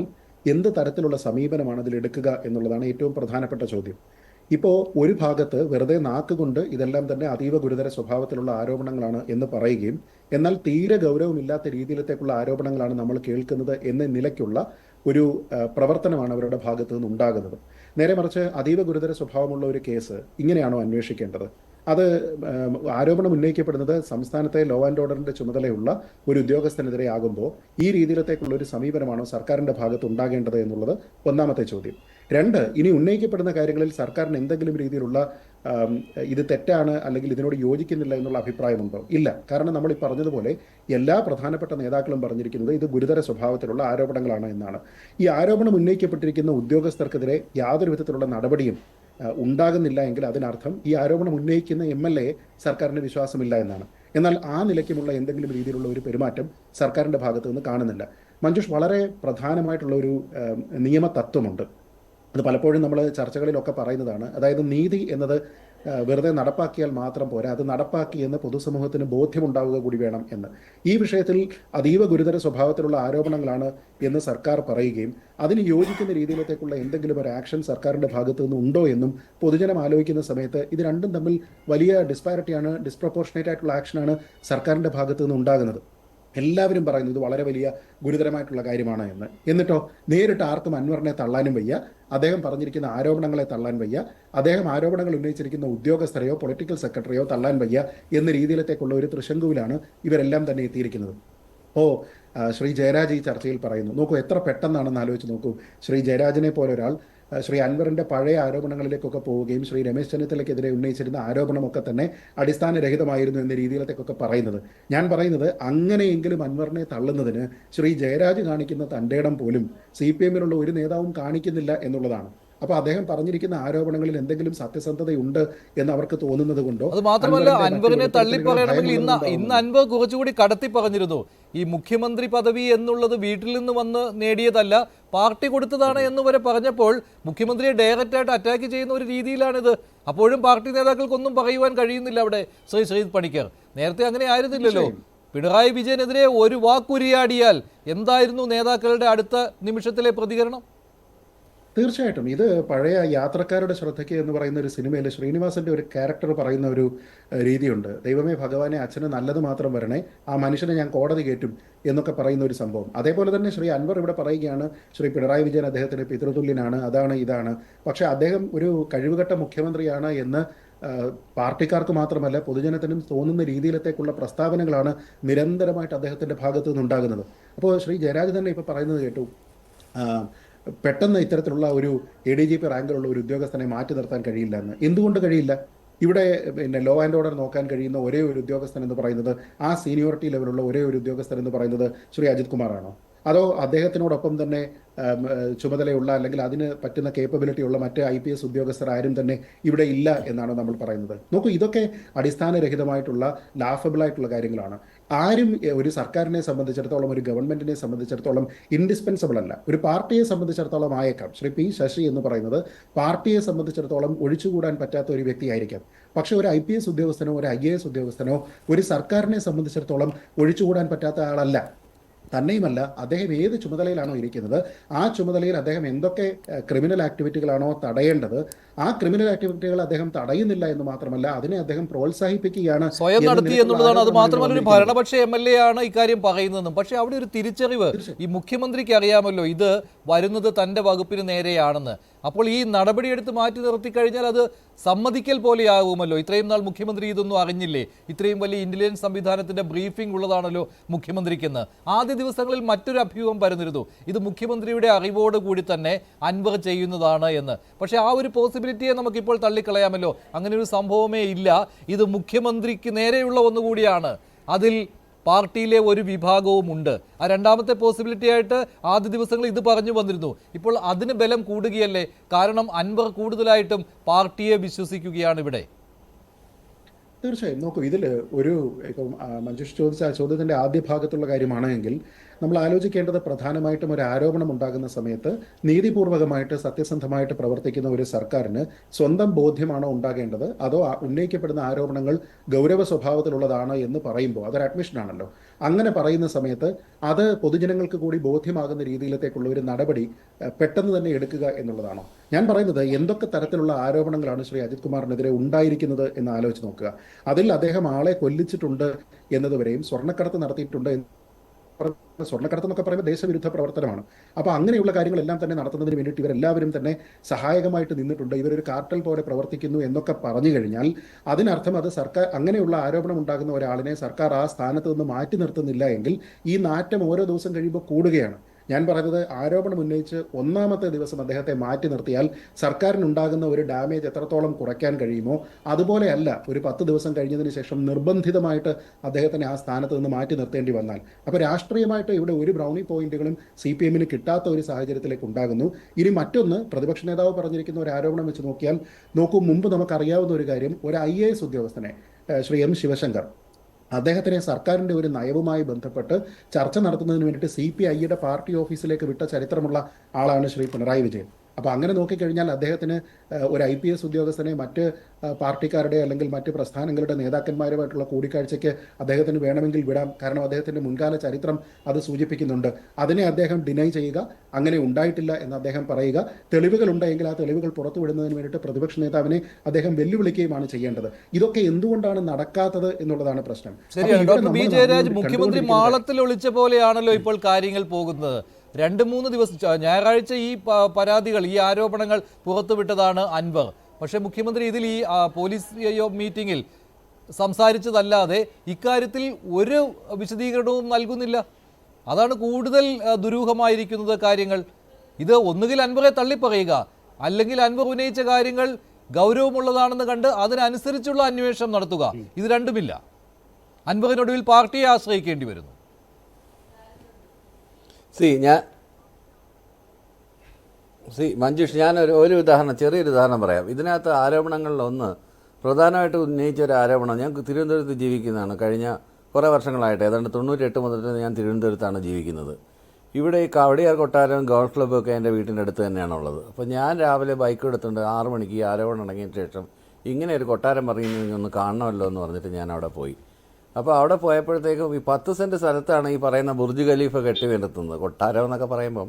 എന്ത് തരത്തിലുള്ള സമീപനമാണ് അതിലെടുക്കുക എന്നുള്ളതാണ് ഏറ്റവും പ്രധാനപ്പെട്ട ചോദ്യം. ഇപ്പോൾ ഒരു ഭാഗത്ത് വെറുതെ നാക്കുകൊണ്ട് ഇതെല്ലാം തന്നെ അതീവ ഗുരുതര സ്വഭാവത്തിലുള്ള ആരോപണങ്ങളാണ് എന്ന് പറയുകയും എന്നാൽ തീരെ ഗൗരവമില്ലാത്ത രീതിയിലത്തേക്കുള്ള ആരോപണങ്ങളാണ് നമ്മൾ കേൾക്കുന്നത് എന്ന നിലയ്ക്കുള്ള ഒരു പ്രവർത്തനമാണ് അവരുടെ ഭാഗത്തു നിന്നുണ്ടാകുന്നത്. നേരെ മറിച്ച് അതീവ ഗുരുതര സ്വഭാവമുള്ള ഒരു കേസ് ഇങ്ങനെയാണോ അന്വേഷിക്കേണ്ടത്? അത് ആരോപണം ഉന്നയിക്കപ്പെടുന്നത് സംസ്ഥാനത്തെ ലോ ആൻഡ് ഓർഡറിന്റെ ചുമതലയുള്ള ഒരു ഉദ്യോഗസ്ഥനെതിരെ ആകുമ്പോൾ ഈ രീതിയിലത്തേക്കുള്ള ഒരു സമീപനമാണോ സർക്കാരിന്റെ ഭാഗത്ത് ഉണ്ടാകേണ്ടത് എന്നുള്ളത് ഒന്നാമത്തെ ചോദ്യം. രണ്ട്, ഇനി ഉന്നയിക്കപ്പെടുന്ന കാര്യങ്ങളിൽ സർക്കാരിന് എന്തെങ്കിലും രീതിയിലുള്ള ഇത് തെറ്റാണ് അല്ലെങ്കിൽ ഇതിനോട് യോജിക്കുന്നില്ല എന്നുള്ള അഭിപ്രായമുണ്ടോ? ഇല്ല. കാരണം നമ്മൾ ഈ പറഞ്ഞതുപോലെ എല്ലാ പ്രധാനപ്പെട്ട നേതാക്കളും പറഞ്ഞിരിക്കുന്നത് ഇത് ഗുരുതര സ്വഭാവത്തിലുള്ള ആരോപണങ്ങളാണ് എന്നാണ്. ഈ ആരോപണം ഉന്നയിക്കപ്പെട്ടിരിക്കുന്ന ഉദ്യോഗസ്ഥർക്കെതിരെ യാതൊരു വിധത്തിലുള്ള നടപടിയും ഉണ്ടാകുന്നില്ല എങ്കിൽ അതിനർത്ഥം ഈ ആരോപണം ഉന്നയിക്കുന്ന MLA സർക്കാരിന് വിശ്വാസമില്ല എന്നാണ്. എന്നാൽ ആ നിലയ്ക്കുമുള്ള എന്തെങ്കിലും രീതിയിലുള്ള ഒരു പെരുമാറ്റം സർക്കാരിൻ്റെ ഭാഗത്തു നിന്ന് കാണുന്നില്ല. മഞ്ജുഷ്, വളരെ പ്രധാനമായിട്ടുള്ള ഒരു നിയമ തത്വമുണ്ട്. അത് പലപ്പോഴും നമ്മൾ ചർച്ചകളിലൊക്കെ പറയുന്നതാണ്. അതായത് നീതി എന്നത് വെറുതെ നടപ്പാക്കിയാൽ മാത്രം പോരാ, അത് നടപ്പാക്കി എന്ന് പൊതുസമൂഹത്തിന് ബോധ്യമുണ്ടാവുക കൂടി വേണം എന്ന്. ഈ വിഷയത്തിൽ അതീവ ഗുരുതര സ്വഭാവത്തിലുള്ള ആരോപണങ്ങളാണ് എന്ന് സർക്കാർ പറയുകയും അതിന് യോജിക്കുന്ന രീതിയിലത്തേക്കുള്ള എന്തെങ്കിലും ഒരു ആക്ഷൻ സർക്കാരിൻ്റെ ഭാഗത്തു നിന്ന് ഉണ്ടോ എന്നും പൊതുജനം ആലോചിക്കുന്ന സമയത്ത് ഇത് രണ്ടും തമ്മിൽ വലിയ ഡിസ്പാരിറ്റിയാണ്, ഡിസ്പ്രപ്പോർഷനേറ്റ് ആയിട്ടുള്ള ആക്ഷനാണ് സർക്കാരിൻ്റെ ഭാഗത്തു നിന്ന് ഉണ്ടാകുന്നത്. എല്ലാവരും പറയുന്നത് വളരെ വലിയ ഗുരുതരമായിട്ടുള്ള കാര്യമാണ് എന്ന്. എന്നിട്ടോ നേരിട്ട് ആർക്കും അൻവറിനെ തള്ളാനും വയ്യ, അദ്ദേഹം പറഞ്ഞിരിക്കുന്ന ആരോപണങ്ങളെ തള്ളാൻ വയ്യ, അദ്ദേഹം ആരോപണങ്ങൾ ഉന്നയിച്ചിരിക്കുന്ന ഉദ്യോഗസ്ഥരെയോ പൊളിറ്റിക്കൽ സെക്രട്ടറിയോ തള്ളാൻ വയ്യ എന്ന രീതിയിലത്തേക്കുള്ള ഒരു തൃശങ്കുവിലാണ് ഇവരെല്ലാം തന്നെ എത്തിയിരിക്കുന്നത്. ശ്രീ ജയരാജ് ഈ ചർച്ചയിൽ പറയുന്നു, നോക്കൂ എത്ര പെട്ടെന്നാണെന്ന് ആലോചിച്ച് നോക്കൂ. ശ്രീ ജയരാജിനെ പോലെ ഒരാൾ ശ്രീ അൻവറിന്റെ പഴയ ആരോപണങ്ങളിലേക്കൊക്കെ പോവുകയും ശ്രീ രമേശ് ചെന്നിത്തലയ്ക്കെതിരെ ഉന്നയിച്ചിരുന്ന ആരോപണമൊക്കെ തന്നെ അടിസ്ഥാനരഹിതമായിരുന്നു എന്ന രീതിയിലത്തേക്കൊക്കെ പറയുന്നത്. ഞാൻ പറയുന്നത് അങ്ങനെയെങ്കിലും അൻവറിനെ തള്ളുന്നതിന് ശ്രീ ജയരാജ് കാണിക്കുന്ന തൻ്റെയിടം പോലും CPM-ലുള്ള ഒരു നേതാവും കാണിക്കുന്നില്ല എന്നുള്ളതാണ്. അപ്പോൾ അദ്ദേഹം പറഞ്ഞിരിക്കുന്ന ആരോപണങ്ങളിൽ എന്തെങ്കിലും സത്യസന്ധതയുണ്ട് എന്ന് അവർക്ക് തോന്നുന്നത് കൊണ്ടോ? അത് മാത്രമല്ല, അൻവറിനെ തള്ളിപ്പറയണമെങ്കിൽ ഇന്ന് അൻവർ കുറച്ചുകൂടി കടത്തി പറഞ്ഞിരുന്നു. ഈ മുഖ്യമന്ത്രി പദവി എന്നുള്ളത് വീട്ടിൽ നിന്ന് വന്ന് നേടിയതല്ല, പാർട്ടി കൊടുത്തതാണ് എന്ന് വരെ പറഞ്ഞപ്പോൾ മുഖ്യമന്ത്രിയെ ഡയറക്റ്റായിട്ട് അറ്റാക്ക് ചെയ്യുന്ന ഒരു രീതിയിലാണിത്. അപ്പോഴും പാർട്ടി നേതാക്കൾക്കൊന്നും പറയുവാൻ കഴിയുന്നില്ല അവിടെ. ശ്രീജിത്ത് പണിക്കർ, നേരത്തെ അങ്ങനെ ആയിരുന്നില്ലല്ലോ. പിണറായി വിജയനെതിരെ ഒരു വാക്കുരിയാടിയാൽ എന്തായിരുന്നു നേതാക്കളുടെ അടുത്ത നിമിഷത്തിലെ പ്രതികരണം? തീർച്ചയായിട്ടും ഇത് പഴയ യാത്രക്കാരുടെ ശ്രദ്ധയ്ക്ക് എന്ന് പറയുന്ന ഒരു സിനിമയിൽ ശ്രീനിവാസന്റെ ഒരു ക്യാരക്ടർ പറയുന്ന ഒരു രീതിയുണ്ട്. ദൈവമേ ഭഗവാനെ, അച്ഛന് നല്ലത് മാത്രം വരണേ, ആ മനുഷ്യനെ ഞാൻ കോടതി കയറ്റും എന്നൊക്കെ പറയുന്ന ഒരു സംഭവം. അതേപോലെ തന്നെ ശ്രീ അൻവർ ഇവിടെ പറയുകയാണ് ശ്രീ പിണറായി വിജയൻ അദ്ദേഹത്തിന് പിതൃതുല്യനാണ്, അതാണ് ഇതാണ്. പക്ഷെ അദ്ദേഹം ഒരു കഴിവുകെട്ട മുഖ്യമന്ത്രിയാണ് എന്ന് പാർട്ടിക്കാർക്ക് മാത്രമല്ല പൊതുജനത്തിനും തോന്നുന്ന രീതിയിലത്തേക്കുള്ള പ്രസ്താവനകളാണ് നിരന്തരമായിട്ട് അദ്ദേഹത്തിന്റെ ഭാഗത്തു നിന്നുണ്ടാകുന്നത്. അപ്പോൾ ശ്രീ ജയരാജ് തന്നെ ഇപ്പോൾ പറയുന്നത് കേട്ടു, പെട്ടെന്ന് ഇത്തരത്തിലുള്ള ഒരു ADGP റാങ്കിലുള്ള ഒരു ഉദ്യോഗസ്ഥനെ മാറ്റി നിർത്താൻ കഴിയില്ല എന്ന്. എന്തുകൊണ്ട് കഴിയില്ല? ഇവിടെ പിന്നെ ലോ ആൻഡ് ഓർഡർ നോക്കാൻ കഴിയുന്ന ഒരേ ഒരു ഉദ്യോഗസ്ഥൻ എന്ന് പറയുന്നത്, ആ സീനിയോറിറ്റി ലെവലുള്ള ഒരേ ഒരു ഉദ്യോഗസ്ഥൻ എന്ന് പറയുന്നത് ശ്രീ അജിത് കുമാറാണോ? അതോ അദ്ദേഹത്തിനോടൊപ്പം തന്നെ ചുമതലയുള്ള അല്ലെങ്കിൽ അതിന് പറ്റുന്ന കേപ്പബിലിറ്റി ഉള്ള മറ്റ് IPS ഉദ്യോഗസ്ഥർ ആരും തന്നെ ഇവിടെ ഇല്ല എന്നാണ് നമ്മൾ പറയുന്നത്? നോക്കൂ, ഇതൊക്കെ അടിസ്ഥാനരഹിതമായിട്ടുള്ള ലാഫബിൾ ആയിട്ടുള്ള കാര്യങ്ങളാണ്. ആരും ഒരു സർക്കാരിനെ സംബന്ധിച്ചിടത്തോളം, ഒരു ഗവൺമെന്റിനെ സംബന്ധിച്ചിടത്തോളം ഇൻഡിസ്പെൻസിബിൾ അല്ല. ഒരു പാർട്ടിയെ സംബന്ധിച്ചിടത്തോളം ആയേക്കാം. ശ്രീ P. ശശി എന്ന് പറയുന്നത് പാർട്ടിയെ സംബന്ധിച്ചിടത്തോളം ഒഴിച്ചുകൂടാൻ പറ്റാത്ത ഒരു വ്യക്തിയായിരിക്കാം. പക്ഷെ ഒരു IPS ഉദ്യോഗസ്ഥനോ ഒരു IAS ഉദ്യോഗസ്ഥനോ ഒരു സർക്കാരിനെ സംബന്ധിച്ചിടത്തോളം ഒഴിച്ചുകൂടാൻ പറ്റാത്ത ആളല്ല. തന്നെയുമല്ല, അദ്ദേഹം ഏത് ചുമതലയിലാണോ ഇരിക്കുന്നത് ആ ചുമതലയിൽ അദ്ദേഹം എന്തൊക്കെ ക്രിമിനൽ ആക്ടിവിറ്റികളാണോ തടയേണ്ടത്, ആ ക്രിമിനൽ ആക്ടിവിറ്റികൾ അദ്ദേഹം തടയുന്നില്ല എന്ന് മാത്രമല്ല അതിനെ അദ്ദേഹം പ്രോത്സാഹിപ്പിക്കുകയാണ്, സ്വയം നടത്തി എന്നുള്ളതാണ്. അത് മാത്രമല്ല, ഒരു ഭരണപക്ഷ MLA ആണ് ഇക്കാര്യം പറയുന്നതെന്നും. പക്ഷേ അവിടെ ഒരു തിരിച്ചറിവ് ഈ മുഖ്യമന്ത്രിക്ക് അറിയാമല്ലോ, ഇത് വരുന്നത് തന്റെ വകുപ്പിന് നേരെയാണെന്ന്. അപ്പോൾ ഈ നടപടിയെടുത്ത് മാറ്റി നിർത്തിക്കഴിഞ്ഞാൽ അത് സമ്മതിക്കൽ പോലെയാകുമല്ലോ. ഇത്രയും നാൾ മുഖ്യമന്ത്രി ഇതൊന്നും അറിഞ്ഞില്ലേ? ഇത്രയും വലിയ ഇന്റലിജൻസ് സംവിധാനത്തിന്റെ ബ്രീഫിംഗ് ഉള്ളതാണല്ലോ മുഖ്യമന്ത്രിക്കെന്ന്. ആദ്യ ദിവസങ്ങളിൽ മറ്റൊരു അഭ്യൂഹം പരന്നിരുന്നു, ഇത് മുഖ്യമന്ത്രിയുടെ അറിവോടുകൂടി തന്നെ അൻവർ ചെയ്യുന്നതാണ് എന്ന്. പക്ഷേ ആ ഒരു പോസിബിലിറ്റിയെ നമുക്കിപ്പോൾ തള്ളിക്കളയാമല്ലോ. അങ്ങനെ ഒരു സംഭവമേ ഇല്ല. ഇത് മുഖ്യമന്ത്രിക്ക് നേരെയുള്ള ഒന്നുകൂടിയാണ്. അതിൽ പാർട്ടിയിലെ ഒരു വിഭാഗവും ഉണ്ട്. ആ രണ്ടാമത്തെ പോസിബിലിറ്റി ആയിട്ട് ആദ്യ ദിവസങ്ങളിൽ ഇത് പറഞ്ഞു വന്നിരുന്നു. ഇപ്പോൾ അതിന് ബലം കൂടുകയല്ലേ? കാരണം അൻവർ കൂടുതലായിട്ടും പാർട്ടിയെ വിശ്വസിക്കുകയാണ് ഇവിടെ. തീർച്ചയായും. നോക്കൂ, ഇതിൽ ഒരു ഇപ്പം മഞ്ജുഷ് ചോദിച്ച ചോദ്യത്തിൻ്റെ ആദ്യ ഭാഗത്തുള്ള കാര്യമാണെങ്കിൽ നമ്മൾ ആലോചിക്കേണ്ടത് പ്രധാനമായിട്ടും ഒരു ആരോപണം ഉണ്ടാകുന്ന സമയത്ത് നീതിപൂർവകമായിട്ട് സത്യസന്ധമായിട്ട് പ്രവർത്തിക്കുന്ന ഒരു സർക്കാരിന് സ്വന്തം ബോധ്യമാണോ ഉണ്ടാകേണ്ടത്, അതോ ഉന്നയിക്കപ്പെടുന്ന ആരോപണങ്ങൾ ഗൗരവ സ്വഭാവത്തിലുള്ളതാണ് എന്ന് പറയുമ്പോൾ അതൊരു അഡ്മിഷനാണല്ലോ. അങ്ങനെ പറയുന്ന സമയത്ത് അത് പൊതുജനങ്ങൾക്ക് കൂടി ബോധ്യമാകുന്ന രീതിയിലത്തേക്കുള്ള ഒരു നടപടി പെട്ടെന്ന് തന്നെ എടുക്കുക എന്നുള്ളതാണോ? ഞാൻ പറയുന്നത് എന്തൊക്കെ തരത്തിലുള്ള ആരോപണങ്ങളാണ് ശ്രീ അജിത് കുമാറിനെതിരെ ഉണ്ടായിരിക്കുന്നത് എന്ന് ആലോചിച്ച് നോക്കുക. അതിൽ അദ്ദേഹം ആളെ കൊല്ലിച്ചിട്ടുണ്ട് എന്നതുവരെയും സ്വർണ്ണക്കടത്ത് നടത്തിയിട്ടുണ്ട്. സ്വർണ്ണക്കടത്ത് എന്നൊക്കെ പറയുമ്പോൾ ദേശവിരുദ്ധ പ്രവർത്തനമാണ്. അപ്പോൾ അങ്ങനെയുള്ള കാര്യങ്ങളെല്ലാം തന്നെ നടത്തുന്നതിന് വേണ്ടിയിട്ട് ഇവരെല്ലാവരും തന്നെ സഹായകമായിട്ട് നിന്നിട്ടുണ്ട്, ഇവരൊരു കാർട്ടൽ പോലെ പ്രവർത്തിക്കുന്നു എന്നൊക്കെ പറഞ്ഞു കഴിഞ്ഞാൽ അതിനർത്ഥം അത് സർക്കാർ, അങ്ങനെയുള്ള ആരോപണം ഉണ്ടാകുന്ന ഒരാളിനെ സർക്കാർ ആ സ്ഥാനത്ത് നിന്ന് മാറ്റി നിർത്തുന്നില്ല എങ്കിൽ ഈ നാറ്റം ഓരോ ദിവസം കഴിയുമ്പോൾ കൂടുകയാണ്. ഞാൻ പറയുന്നത് ആരോപണം ഉന്നയിച്ച് ഒന്നാമത്തെ ദിവസം അദ്ദേഹത്തെ മാറ്റി നിർത്തിയാൽ സർക്കാരിനുണ്ടാകുന്ന ഒരു ഡാമേജ് എത്രത്തോളം കുറയ്ക്കാൻ കഴിയുമോ അതുപോലെയല്ല ഒരു 10 ദിവസം കഴിഞ്ഞതിന് ശേഷം നിർബന്ധിതമായിട്ട് അദ്ദേഹത്തിനെ ആ സ്ഥാനത്ത് നിന്ന് മാറ്റി നിർത്തേണ്ടി വന്നാൽ. അപ്പോൾ രാഷ്ട്രീയമായിട്ട് ഇവിടെ ഒരു ബ്രൗണി പോയിന്റുകളും CPM-ന് കിട്ടാത്ത ഒരു സാഹചര്യത്തിലേക്ക് ഉണ്ടാകുന്നു. ഇനി മറ്റൊന്ന്, പ്രതിപക്ഷ നേതാവ് പറഞ്ഞിരിക്കുന്ന ഒരു ആരോപണം വെച്ച് നോക്കിയാൽ നോക്കൂ, മുമ്പ് നമുക്കറിയാവുന്ന ഒരു കാര്യം, ഒരു IAS ഉദ്യോഗസ്ഥനെ ശ്രീ M. ശിവശങ്കർ, അദ്ദേഹത്തിനെ സർക്കാരിൻ്റെ ഒരു നയവുമായി ബന്ധപ്പെട്ട് ചർച്ച നടത്തുന്നതിന് വേണ്ടിയിട്ട് CPI-യുടെ പാർട്ടി ഓഫീസിലേക്ക് വിട്ട ചരിത്രമുള്ള ആളാണ് ശ്രീ പിണറായി വിജയൻ. അപ്പോൾ അങ്ങനെ നോക്കിക്കഴിഞ്ഞാൽ അദ്ദേഹത്തിന് ഒരു IPS ഉദ്യോഗസ്ഥനെ മറ്റ് പാർട്ടിക്കാരുടെ അല്ലെങ്കിൽ മറ്റ് പ്രസ്ഥാനങ്ങളുടെ നേതാക്കന്മാരുമായിട്ടുള്ള കൂടിക്കാഴ്ചയ്ക്ക് അദ്ദേഹത്തിന് വേണമെങ്കിൽ വിടാം. കാരണം അദ്ദേഹത്തിൻ്റെ മുൻകാല ചരിത്രം അത് സൂചിപ്പിക്കുന്നുണ്ട്. അതിനെ അദ്ദേഹം ഡിനൈ ചെയ്യുക, അങ്ങനെ ഉണ്ടായിട്ടില്ല എന്ന് അദ്ദേഹം പറയുക, തെളിവുകൾ ഉണ്ടെങ്കിൽ ആ തെളിവുകൾ പുറത്തുവിടുന്നതിന് വേണ്ടിയിട്ട് പ്രതിപക്ഷ നേതാവിനെ അദ്ദേഹം വെല്ലുവിളിക്കുകയുമാണ് ചെയ്യേണ്ടത്. ഇതൊക്കെ എന്തുകൊണ്ടാണ് നടക്കാത്തത് എന്നുള്ളതാണ് പ്രശ്നം. ശരിയാണ് ഡോക്ടർ B. ജയരാജ്, മുഖ്യമന്ത്രി മാളത്തിൽ ഒളിച്ച പോലെയാണല്ലോ ഇപ്പോൾ കാര്യങ്ങൾ പോകുന്നത്. 2-3 ദിവസം, ഞായറാഴ്ച ഈ പരാതികൾ, ഈ ആരോപണങ്ങൾ പുറത്തുവിട്ടതാണ് അൻവർ. പക്ഷേ മുഖ്യമന്ത്രി ഇതിൽ ഈ പോലീസ് മീറ്റിംഗിൽ സംസാരിച്ചതല്ലാതെ ഇക്കാര്യത്തിൽ ഒരു വിശദീകരണവും നൽകുന്നില്ല. അതാണ് കൂടുതൽ ദുരൂഹമായിരിക്കുന്നത് കാര്യങ്ങൾ. ഇത് ഒന്നുകിൽ അൻവറെ തള്ളിപ്പറയുക, അല്ലെങ്കിൽ അൻവർ ഉന്നയിച്ച കാര്യങ്ങൾ ഗൗരവമുള്ളതാണെന്ന് കണ്ട് അതിനനുസരിച്ചുള്ള അന്വേഷണം നടത്തുക. ഇത് രണ്ടുമില്ല. അൻവറിനൊടുവിൽ പാർട്ടിയെ ആശ്രയിക്കേണ്ടി വരുന്നു. മഞ്ജുഷ്, ഞാൻ ഒരു ഉദാഹരണം, ചെറിയൊരു ഉദാഹരണം പറയാം. ഇതിനകത്ത് ആരോപണങ്ങളിലൊന്ന്, പ്രധാനമായിട്ട് ഉന്നയിച്ച ഒരു ആരോപണം, ഞാൻ തിരുവനന്തപുരത്ത് ജീവിക്കുന്നതാണ്. കഴിഞ്ഞ കുറേ വർഷങ്ങളായിട്ട്, ഏതാണ്ട് 98 മുതൽ ഞാൻ തിരുവനന്തപുരത്താണ് ജീവിക്കുന്നത്. ഇവിടെ ഈ കവടിയാർ കൊട്ടാരവും ഗോൾഫ് ക്ലബ്ബും ഒക്കെ എൻ്റെ വീട്ടിൻ്റെ അടുത്ത് തന്നെയാണുള്ളത്. അപ്പോൾ ഞാൻ രാവിലെ ബൈക്ക് എടുത്തുകൊണ്ട് 6 മണിക്ക് ഈ ആരോപണം അടങ്ങിയതിന് ശേഷം ഇങ്ങനെ ഒരു കൊട്ടാരം പറയുന്നത് ഒന്ന് കാണണമല്ലോ എന്ന് പറഞ്ഞിട്ട് ഞാൻ അവിടെ പോയി. അപ്പോൾ അവിടെ പോയപ്പോഴത്തേക്കും ഈ 10 സെൻറ്റ് സ്ഥലത്താണ് ഈ പറയുന്ന ബുർജ് ഖലീഫ കെട്ടി വരുത്തുന്നത്. കൊട്ടാരം എന്നൊക്കെ പറയുമ്പം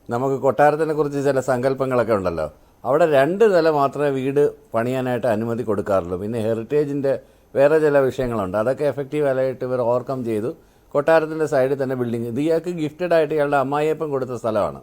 നമുക്ക് കൊട്ടാരത്തിനെ കുറിച്ച് ചില സങ്കല്പങ്ങളൊക്കെ ഉണ്ടല്ലോ. അവിടെ 2 നില മാത്രമേ വീട് പണിയാനായിട്ട് അനുമതി കൊടുക്കാറുള്ളൂ. പിന്നെ ഹെറിറ്റേജിൻ്റെ വേറെ ചില വിഷയങ്ങളുണ്ട്. അതൊക്കെ എഫക്റ്റീവായിട്ട് ഇവർ ഓവർകം ചെയ്തു. കൊട്ടാരത്തിൻ്റെ സൈഡിൽ തന്നെ ബിൽഡിങ്, ഇത് ഇയാൾക്ക് ഗിഫ്റ്റഡ് ആയിട്ട് ഇയാളുടെ അമ്മായിയപ്പൻ കൊടുത്ത സ്ഥലമാണ്.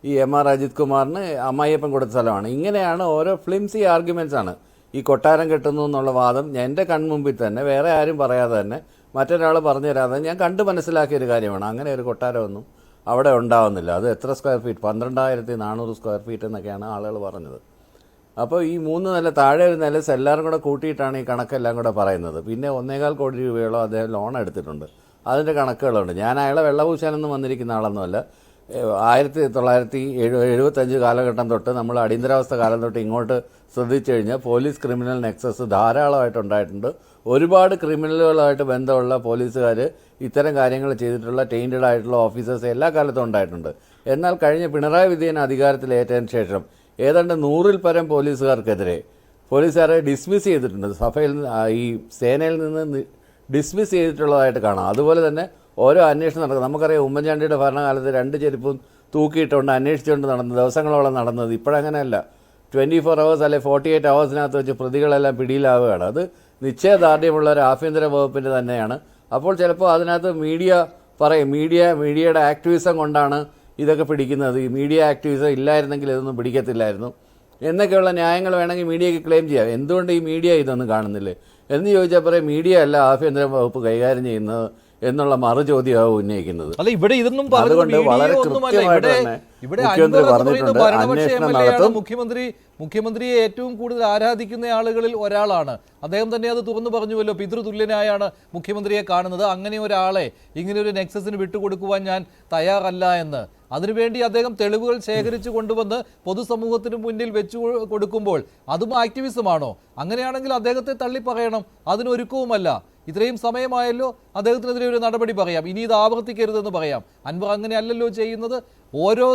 ഈ MR അജിത് കുമാറിന് അമ്മായിയപ്പൻ കൊടുത്ത സ്ഥലമാണ്. ഇങ്ങനെയാണ് ഓരോ ഫ്ലിംസി ആർഗ്യുമെൻറ്റ്സ് ആണ് ഈ കൊട്ടാരം കെട്ടുന്നു എന്നുള്ള വാദം. എൻ്റെ കൺമുമ്പിൽ തന്നെ, വേറെ ആരും പറയാതെ തന്നെ, മറ്റൊരാൾ പറഞ്ഞു തരാതെ ഞാൻ കണ്ടു മനസ്സിലാക്കിയൊരു കാര്യമാണ്. അങ്ങനെ ഒരു കൊട്ടാരമൊന്നും അവിടെ ഉണ്ടാവുന്നില്ല. അത് എത്ര സ്ക്വയർ ഫീറ്റ്, 12,400 സ്ക്വയർ ഫീറ്റ് എന്നൊക്കെയാണ് ആളുകൾ പറഞ്ഞത്. അപ്പോൾ ഈ 3 നില താഴെ ഒരു നില എല്ലാവരും കൂടെ കൂട്ടിയിട്ടാണ് ഈ കണക്കെല്ലാം കൂടെ പറയുന്നത്. പിന്നെ 1.25 കോടി രൂപയോളം അദ്ദേഹം ലോൺ എടുത്തിട്ടുണ്ട്. അതിൻ്റെ കണക്കുകളുണ്ട്. ഞാൻ അയാളെ വെള്ളപൂശാനൊന്നും വന്നിരിക്കുന്ന ആളൊന്നുമല്ല. 1975 കാലഘട്ടം തൊട്ട് നമ്മൾ അടിയന്തരാവസ്ഥ കാലം തൊട്ട് ഇങ്ങോട്ട് ശ്രദ്ധിച്ചു കഴിഞ്ഞാൽ പോലീസ് ക്രിമിനൽ നെക്സസ് ധാരാളമായിട്ടുണ്ടായിട്ടുണ്ട്. ഒരുപാട് ക്രിമിനലുകളായിട്ട് ബന്ധമുള്ള പോലീസുകാർ ഇത്തരം കാര്യങ്ങൾ ചെയ്തിട്ടുള്ള ടെയിൻറ്റഡ് ആയിട്ടുള്ള ഓഫീസേഴ്സ് എല്ലാ കാലത്തും ഉണ്ടായിട്ടുണ്ട്. എന്നാൽ കഴിഞ്ഞ പിണറായി വിജയൻ അധികാരത്തിലേറ്റതിന് ശേഷം ഏതാണ്ട് 100-ൽ പരം പോലീസുകാർക്കെതിരെ പോലീസുകാരെ ഡിസ്മിസ് ചെയ്തിട്ടുണ്ട്. സഭയിൽ ഈ സേനയിൽ നിന്ന് ഡിസ്മിസ് ചെയ്തിട്ടുള്ളതായിട്ട് കാണാം. അതുപോലെ തന്നെ ഓരോ അന്വേഷണം നടക്കും. നമുക്കറിയാം ഉമ്മൻചാണ്ടിയുടെ ഭരണകാലത്ത് 2 ചെരുപ്പും തൂക്കിയിട്ടുകൊണ്ട് അന്വേഷിച്ചുകൊണ്ട് നടന്ന ദിവസങ്ങളോളം നടന്നത്. ഇപ്പോഴങ്ങനെയല്ല. 24 hours അല്ലെ 48 hours വെച്ച് പ്രതികളെല്ലാം പിടിയിലാവുകയാണ്. അത് നിശ്ചയദാർഢ്യമുള്ള ഒരു ആഭ്യന്തര വകുപ്പിൻ്റെ തന്നെയാണ്. അപ്പോൾ ചിലപ്പോൾ അതിനകത്ത് മീഡിയ പറയും മീഡിയയുടെ ആക്ടിവിസം കൊണ്ടാണ് ഇതൊക്കെ പിടിക്കുന്നത്, ഈ മീഡിയ ആക്ടിവിസം ഇല്ലായിരുന്നെങ്കിൽ ഇതൊന്നും പിടിക്കത്തില്ലായിരുന്നു എന്നൊക്കെയുള്ള ന്യായങ്ങൾ വേണമെങ്കിൽ മീഡിയയ്ക്ക് ക്ലെയിം ചെയ്യാം. എന്തുകൊണ്ട് ഈ മീഡിയ ഇതൊന്നും കാണുന്നില്ലേ എന്ന് ചോദിച്ചാൽ പറയും മീഡിയ അല്ല ആഭ്യന്തര വകുപ്പ് കൈകാര്യം ചെയ്യുന്നത് എന്നുള്ള മറുചോദ്യമാവും ഉന്നയിക്കുന്നത്. അല്ല, ഇവിടെ ഇതൊന്നും അതുകൊണ്ട് വളരെ കൃത്യമായിട്ട് തന്നെ മുഖ്യമന്ത്രി പറഞ്ഞിട്ടുണ്ട് അന്വേഷണം നടത്തും. മുഖ്യമന്ത്രിയെ ഏറ്റവും കൂടുതൽ ആരാധിക്കുന്ന ആളുകളിൽ ഒരാളാണ് അദ്ദേഹം. തന്നെ അത് തുറന്നു പറഞ്ഞുവല്ലോ, പിതൃതുല്യനായാണ് മുഖ്യമന്ത്രിയെ കാണുന്നത്. അങ്ങനെ ഒരാളെ ഇങ്ങനെ ഒരു നെക്സസിന് വിട്ടുകൊടുക്കുവാൻ ഞാൻ തയ്യാറല്ല എന്ന്. അതിനുവേണ്ടി അദ്ദേഹം തെളിവുകൾ ശേഖരിച്ചു കൊണ്ടുവന്ന് പൊതുസമൂഹത്തിന് മുന്നിൽ വെച്ചു കൊടുക്കുമ്പോൾ അതും ആക്ടിവിസമാണോ? അങ്ങനെയാണെങ്കിൽ അദ്ദേഹത്തെ തള്ളി പറയണം. അതിനൊരുക്കവുമല്ല. ഇത്രയും സമയമായല്ലോ, അദ്ദേഹത്തിനെതിരെ ഒരു നടപടി പറയാം, ഇനി ഇത് ആവർത്തിക്കരുതെന്ന് പറയാം. അൻവർ അങ്ങനെയല്ലല്ലോ ചെയ്യുന്നത്. ഓരോ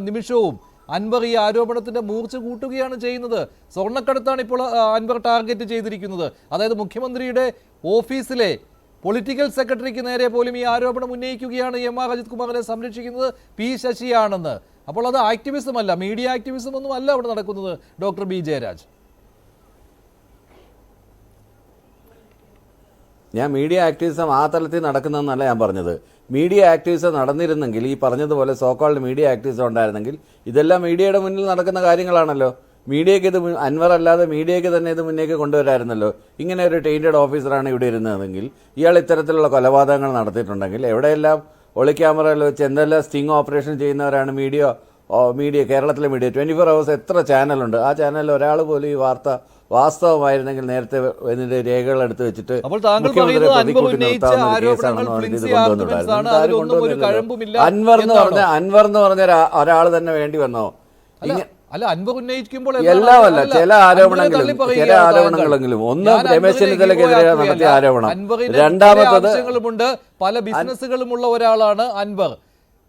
നിമിഷവും അൻവർ ഈ ആരോപണത്തിന്റെ മൂർച്ച കൂട്ടുകയാണ് ചെയ്യുന്നത്. സ്വർണ്ണക്കടത്താണ് ഇപ്പോൾ അൻവർ ടാർഗറ്റ് ചെയ്തിരിക്കുന്നത്. അതായത് മുഖ്യമന്ത്രിയുടെ ഓഫീസിലെ പൊളിറ്റിക്കൽ സെക്രട്ടറിക്ക് നേരെ പോലും ഈ ആരോപണം ഉന്നയിക്കുകയാണ്. എം.ആർ. അജിത് കുമാറിനെ സംരക്ഷിക്കുന്നത് പി ശശിയാണെന്ന്. അപ്പോൾ അത് ആക്ടിവിസം അല്ല, മീഡിയ ആക്ടിവിസം ഒന്നും അല്ല അവിടെ നടക്കുന്നത്. ഡോക്ടർ ബി ജയരാജ്, ഞാൻ മീഡിയ ആക്ടിവിസം ആ തലത്തിൽ നടക്കുന്നതെന്നല്ല ഞാൻ പറഞ്ഞത്. മീഡിയ ആക്ടിവിസം നടന്നിരുന്നെങ്കിൽ, ഈ പറഞ്ഞതുപോലെ സോക്കോൾഡ് മീഡിയ ആക്ടിവിസം ഉണ്ടായിരുന്നെങ്കിൽ ഇതെല്ലാം മീഡിയയുടെ മുന്നിൽ നടക്കുന്ന കാര്യങ്ങളാണല്ലോ. മീഡിയയ്ക്ക് ഇത് അൻവർ അല്ലാതെ മീഡിയയ്ക്ക് തന്നെ ഇത് മുന്നേക്ക് കൊണ്ടുവരായിരുന്നല്ലോ. ഇങ്ങനെ ഒരു ടെയിൻറ്റഡ് ഓഫീസറാണ് ഇവിടെ ഇരുന്നതെങ്കിൽ, ഇയാൾ ഇത്തരത്തിലുള്ള കൊലപാതകങ്ങൾ നടത്തിയിട്ടുണ്ടെങ്കിൽ, എവിടെയെല്ലാം ഒളിക്യാമറയിൽ വെച്ച് എന്തെല്ലാം സ്റ്റിങ് ഓപ്പറേഷൻ ചെയ്യുന്നവരാണ് മീഡിയ കേരളത്തിലെ മീഡിയ. 24 hours എത്ര ചാനലുണ്ട്. ആ ചാനലിൽ ഒരാൾ പോലും ഈ വാർത്ത വാസ്തവമായിരുന്നെങ്കിൽ നേരത്തെ ഇതിന്റെ രേഖകൾ എടുത്ത് വെച്ചിട്ട് അൻവർ എന്ന് പറഞ്ഞ ഒരാൾ തന്നെ വേണ്ടി വന്നോ? അല്ല, അൻവർ ഉന്നയിക്കുമ്പോൾ എല്ലാമല്ല, ചില ആരോപണങ്ങളെങ്കിലും ഒന്ന് രമേശ് ചെന്നിത്തലക്കെതിരെ നടത്തിയ ആരോപണം, രണ്ടാമത്തത് പല ബിസിനസ്സുകളുമുള്ള ഒരാളാണ് അൻവർ.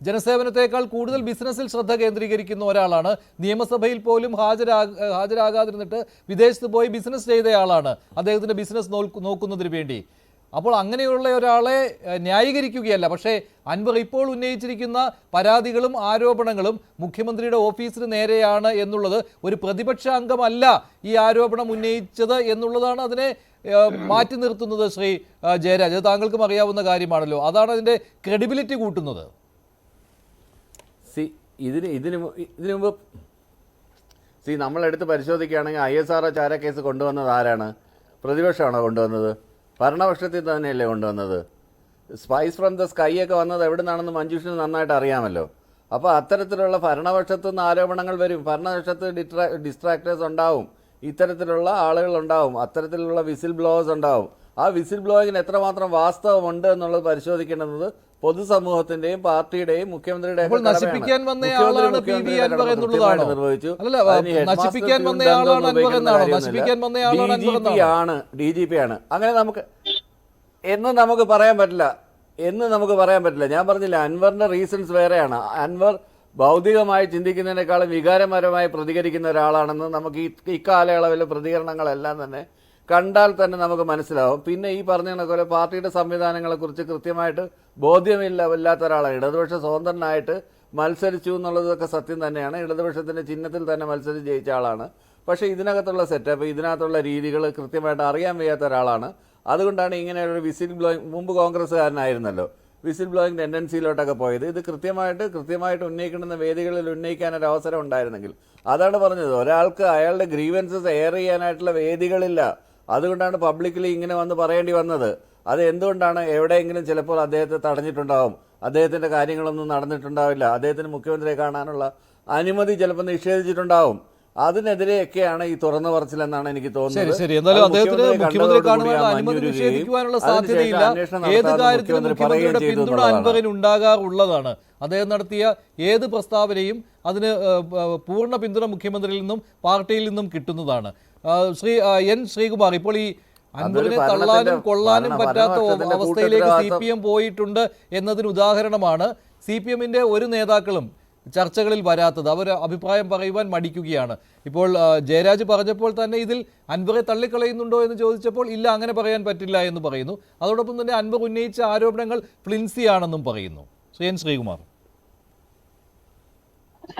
ജനസേവനത്തെക്കാൾ കൂടുതൽ ബിസിനസ്സിൽ ശ്രദ്ധ കേന്ദ്രീകരിക്കുന്ന ഒരാളാണ്. നിയമസഭയിൽ പോലും ഹാജരാകാതിരുന്നിട്ട് വിദേശത്ത് പോയി ബിസിനസ് ചെയ്തയാളാണ് അദ്ദേഹത്തിന്റെ ബിസിനസ് നോക്കുന്നതിന് വേണ്ടി. അപ്പോൾ അങ്ങനെയുള്ള ഒരാളെ ന്യായീകരിക്കുകയല്ല. പക്ഷേ അൻവർ ഇപ്പോൾ ഉന്നയിച്ചിരിക്കുന്ന പരാതികളും ആരോപണങ്ങളും മുഖ്യമന്ത്രിയുടെ ഓഫീസിന് നേരെയാണ് എന്നുള്ളത്, ഒരു പ്രതിപക്ഷ അംഗമല്ല ഈ ആരോപണം ഉന്നയിച്ചത് എന്നുള്ളതാണ് അതിനെ മാറ്റി നിർത്തുന്നത്. ശ്രീ ജയരാജ്, അത് താങ്കൾക്കും അറിയാവുന്ന കാര്യമാണല്ലോ. അതാണ് അതിന്റെ ക്രെഡിബിലിറ്റി കൂട്ടുന്നത്. ഇതിനു മുമ്പ് നമ്മളെടുത്ത് പരിശോധിക്കുകയാണെങ്കിൽ ISR ചാരക്കേസ് കൊണ്ടുവന്നത് ആരാണ്? പ്രതിപക്ഷമാണോ കൊണ്ടുവന്നത്? ഭരണപക്ഷത്തിൽ തന്നെയല്ലേ കൊണ്ടുവന്നത്? സ്പൈസ് ഫ്രം ദ സ്കൈ ഒക്കെ വന്നത് എവിടെ നിന്നാണെന്ന് മഞ്ജുഷിന് നന്നായിട്ട് അറിയാമല്ലോ. അപ്പോൾ അത്തരത്തിലുള്ള ഭരണപക്ഷത്തു നിന്ന് ആരോപണങ്ങൾ വരും. ഭരണപക്ഷത്ത് ഡിസ്ട്രാക്ടേഴ്സ് ഉണ്ടാവും, ഇത്തരത്തിലുള്ള ആളുകൾ ഉണ്ടാവും, അത്തരത്തിലുള്ള വിസിൽ ബ്ലോവേഴ്സ് ഉണ്ടാവും. ആ വിസിൽ ബ്ലോയിങ്ങിന് എത്രമാത്രം വാസ്തവമുണ്ട് എന്നുള്ളത് പരിശോധിക്കേണ്ടത് പൊതുസമൂഹത്തിന്റെയും പാർട്ടിയുടെയും മുഖ്യമന്ത്രിയുടെയും നശിപ്പിക്കാൻ വന്ന ആളാണ് പി വി അൻവർ എന്നുള്ളതാണ്. നശിപ്പിക്കാൻ വന്ന ആളാണ് അൻവർ എന്നാണ്. നശിപ്പിക്കാൻ വന്ന ആളാണ് DGP ആണ്. അങ്ങനെ നമുക്ക് പറയാൻ പറ്റില്ല. ഞാൻ പറഞ്ഞില്ല, അൻവറിന്റെ റീസൺസ് വേറെയാണ്. അൻവർ ഭൗതികമായി ചിന്തിക്കുന്നതിനേക്കാളും വികാരപരമായി പ്രതികരിക്കുന്ന ഒരാളാണെന്ന് നമുക്ക് ഈ കാലയളവിലെ പ്രതികരണങ്ങളെല്ലാം തന്നെ കണ്ടാൽ തന്നെ നമുക്ക് മനസ്സിലാവും. പിന്നെ ഈ പറഞ്ഞ പോലെ പാർട്ടിയുടെ സംവിധാനങ്ങളെക്കുറിച്ച് കൃത്യമായിട്ട് ബോധ്യമില്ലാത്ത ഒരാളാണ്. ഇടതുപക്ഷ സ്വതന്ത്രനായിട്ട് മത്സരിച്ചു എന്നുള്ളതൊക്കെ സത്യം തന്നെയാണ്. ഇടതുപക്ഷത്തിൻ്റെ ചിഹ്നത്തിൽ തന്നെ മത്സരിച്ച് ജയിച്ച ആളാണ്. പക്ഷേ ഇതിനകത്തുള്ള സെറ്റപ്പ്, ഇതിനകത്തുള്ള രീതികൾ കൃത്യമായിട്ട് അറിയാൻ വയ്യാത്ത ഒരാളാണ്. അതുകൊണ്ടാണ് ഇങ്ങനെയൊരു വിസിൽ ബ്ലോയിങ്, മുമ്പ് കോൺഗ്രസ്സുകാരനായിരുന്നല്ലോ, വിസിൽ ബ്ലോയിങ് ടെൻഡൻസിയിലോട്ടൊക്കെ പോയത്. ഇത് കൃത്യമായിട്ട് ഉന്നയിക്കണമെന്ന വേദികളിൽ ഉന്നയിക്കാനൊരു അവസരം ഉണ്ടായിരുന്നെങ്കിൽ, അതാണ് പറഞ്ഞത്, ഒരാൾക്ക് അയാളുടെ ഗ്രീവൻസസ് എയർ ചെയ്യാനായിട്ടുള്ള വേദികളില്ല. അതുകൊണ്ടാണ് പബ്ലിക്കലി ഇങ്ങനെ വന്ന് പറയേണ്ടി വന്നത്. അത് എന്തുകൊണ്ടാണ്? എവിടെയെങ്കിലും ചിലപ്പോൾ അദ്ദേഹത്തെ തടഞ്ഞിട്ടുണ്ടാവും, അദ്ദേഹത്തിന്റെ കാര്യങ്ങളൊന്നും നടന്നിട്ടുണ്ടാവില്ല, അദ്ദേഹത്തിന് മുഖ്യമന്ത്രിയെ കാണാനുള്ള അനുമതി ചിലപ്പോൾ നിഷേധിച്ചിട്ടുണ്ടാവും. അതിനെതിരെയൊക്കെയാണ് ഈ തുറന്നു പറച്ചിലെന്നാണ് എനിക്ക് തോന്നുന്നത്. ശരി, എന്തായാലും അദ്ദേഹത്തിന് മുഖ്യമന്ത്രി കാണുവാനുള്ള അനുമതി നിഷേധിക്കുവാനുള്ള സാധ്യതയില്ല. ഏത് കാര്യത്തിലും മുഖ്യമന്ത്രിയുടെ പിന്തുണ അൻവറിന് ഉണ്ടാകാറുള്ളതാണ്. അദ്ദേഹം നടത്തിയ ഏത് പ്രസ്താവനയും അതിന് പൂർണ്ണ പിന്തുണ മുഖ്യമന്ത്രിയിൽ നിന്നും പാർട്ടിയിൽ നിന്നും കിട്ടുന്നതാണ്. എൻ ശ്രീകുമാർ, ഇപ്പോൾ ഈ അൻവറിനെ തള്ളാനും കൊള്ളാനും പറ്റാത്ത അവസ്ഥയിലേക്ക് CPM പോയിട്ടുണ്ട് എന്നതിന് ഉദാഹരണമാണ് CPM-ന്റെ ഒരു നേതാക്കളും ചർച്ചകളിൽ വരാത്തത്. അവർ അഭിപ്രായം പറയുവാൻ മടിക്കുകയാണ്. ഇപ്പോൾ ജയരാജ് പറഞ്ഞപ്പോൾ തന്നെ ഇതിൽ അൻവറെ തള്ളിക്കളയുന്നുണ്ടോ എന്ന് ചോദിച്ചപ്പോൾ ഇല്ല, അങ്ങനെ പറയാൻ പറ്റില്ല എന്ന് പറയുന്നു. അതോടൊപ്പം തന്നെ അൻവർ ഉന്നയിച്ച ആരോപണങ്ങൾ ഫ്ലിൻസിയാണെന്നും പറയുന്നു. എൻ ശ്രീകുമാർ.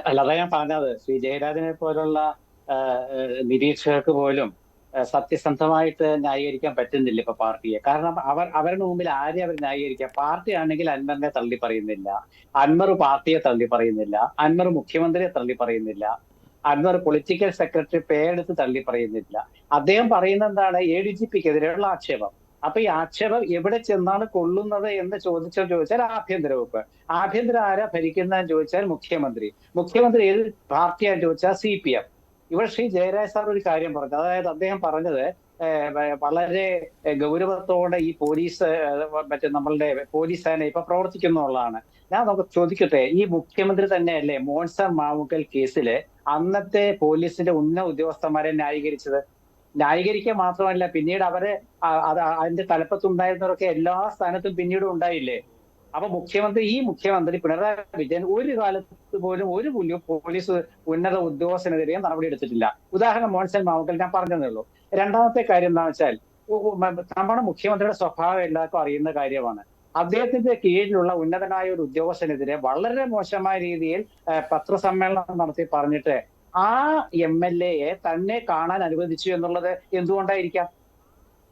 അല്ല, അതാ ഞാൻ പറഞ്ഞത്, ശ്രീ ജയരാജനെ പോലുള്ള നിരീക്ഷകർക്ക് പോലും സത്യസന്ധമായിട്ട് ന്യായീകരിക്കാൻ പറ്റുന്നില്ല ഇപ്പൊ പാർട്ടിയെ. കാരണം അവരുടെ മുമ്പിൽ ആരെ അവർ ന്യായീകരിക്കുക? പാർട്ടി ആണെങ്കിൽ അൻവറിനെ തള്ളി പറയുന്നില്ല, അൻവർ പാർട്ടിയെ തള്ളി പറയുന്നില്ല, അൻവർ മുഖ്യമന്ത്രിയെ തള്ളി പറയുന്നില്ല, അൻവർ പൊളിറ്റിക്കൽ സെക്രട്ടറി പേരെടുത്ത് തള്ളി പറയുന്നില്ല. അദ്ദേഹം പറയുന്നത് എന്താണ്? ADGP-ക്കെതിരെയുള്ള ആക്ഷേപം. അപ്പൊ ഈ ആക്ഷേപം എവിടെ ചെന്നാണ് കൊള്ളുന്നത് എന്ന് ചോദിച്ചാൽ ആഭ്യന്തര വകുപ്പ്. ആഭ്യന്തര ആരാ ഭരിക്കുന്നതെന്ന് ചോദിച്ചാൽ മുഖ്യമന്ത്രി ഏത് പാർട്ടിയാന്ന് ചോദിച്ചാൽ CPM. ഇവിടെ ശ്രീ ജയരാജ് സാർ ഒരു കാര്യം പറഞ്ഞു. അതായത് അദ്ദേഹം പറഞ്ഞത് വളരെ ഗൗരവത്തോടെ ഈ പോലീസ് നമ്മളുടെ പോലീസ് സേന ഇപ്പൊ പ്രവർത്തിക്കുന്നുള്ളതാണ്. ഞാൻ നമുക്ക് ചോദിക്കട്ടെ, ഈ മുഖ്യമന്ത്രി തന്നെയല്ലേ മോൻസൺ മാവുങ്കൽ കേസില് അന്നത്തെ പോലീസിന്റെ ഉന്നത ഉദ്യോഗസ്ഥന്മാരെ ന്യായീകരിച്ചത്? ന്യായീകരിക്കുക മാത്രമല്ല, പിന്നീട് അവര് അതിന്റെ തലപ്പത്തുണ്ടായിരുന്നവരൊക്കെ എല്ലാ സ്ഥാനത്തും പിന്നീട് ഉണ്ടായില്ലേ? അപ്പൊ ഈ മുഖ്യമന്ത്രി പിണറായി വിജയൻ ഒരു കാലത്ത് പോലും ഒരു പോലീസ് ഉന്നത ഉദ്യോഗസ്ഥനെതിരെയും നടപടി എടുത്തിട്ടില്ല. ഉദാഹരണം മോൻസൺ മാവുങ്കൽ ഞാൻ പറഞ്ഞതേ ഉള്ളൂ. രണ്ടാമത്തെ കാര്യം എന്താണെന്ന് വെച്ചാൽ, നമ്മുടെ മുഖ്യമന്ത്രിയുടെ സ്വഭാവം എല്ലാവർക്കും അറിയുന്ന കാര്യമാണ്. അദ്ദേഹത്തിന്റെ കീഴിലുള്ള ഉന്നതനായ ഒരു ഉദ്യോഗസ്ഥനെതിരെ വളരെ മോശമായ രീതിയിൽ പത്രസമ്മേളനം നടത്തി പറഞ്ഞിട്ട് ആ MLA-യെ തന്നെ കാണാൻ അനുവദിച്ചു എന്നുള്ളത് എന്തുകൊണ്ടായിരിക്കാം?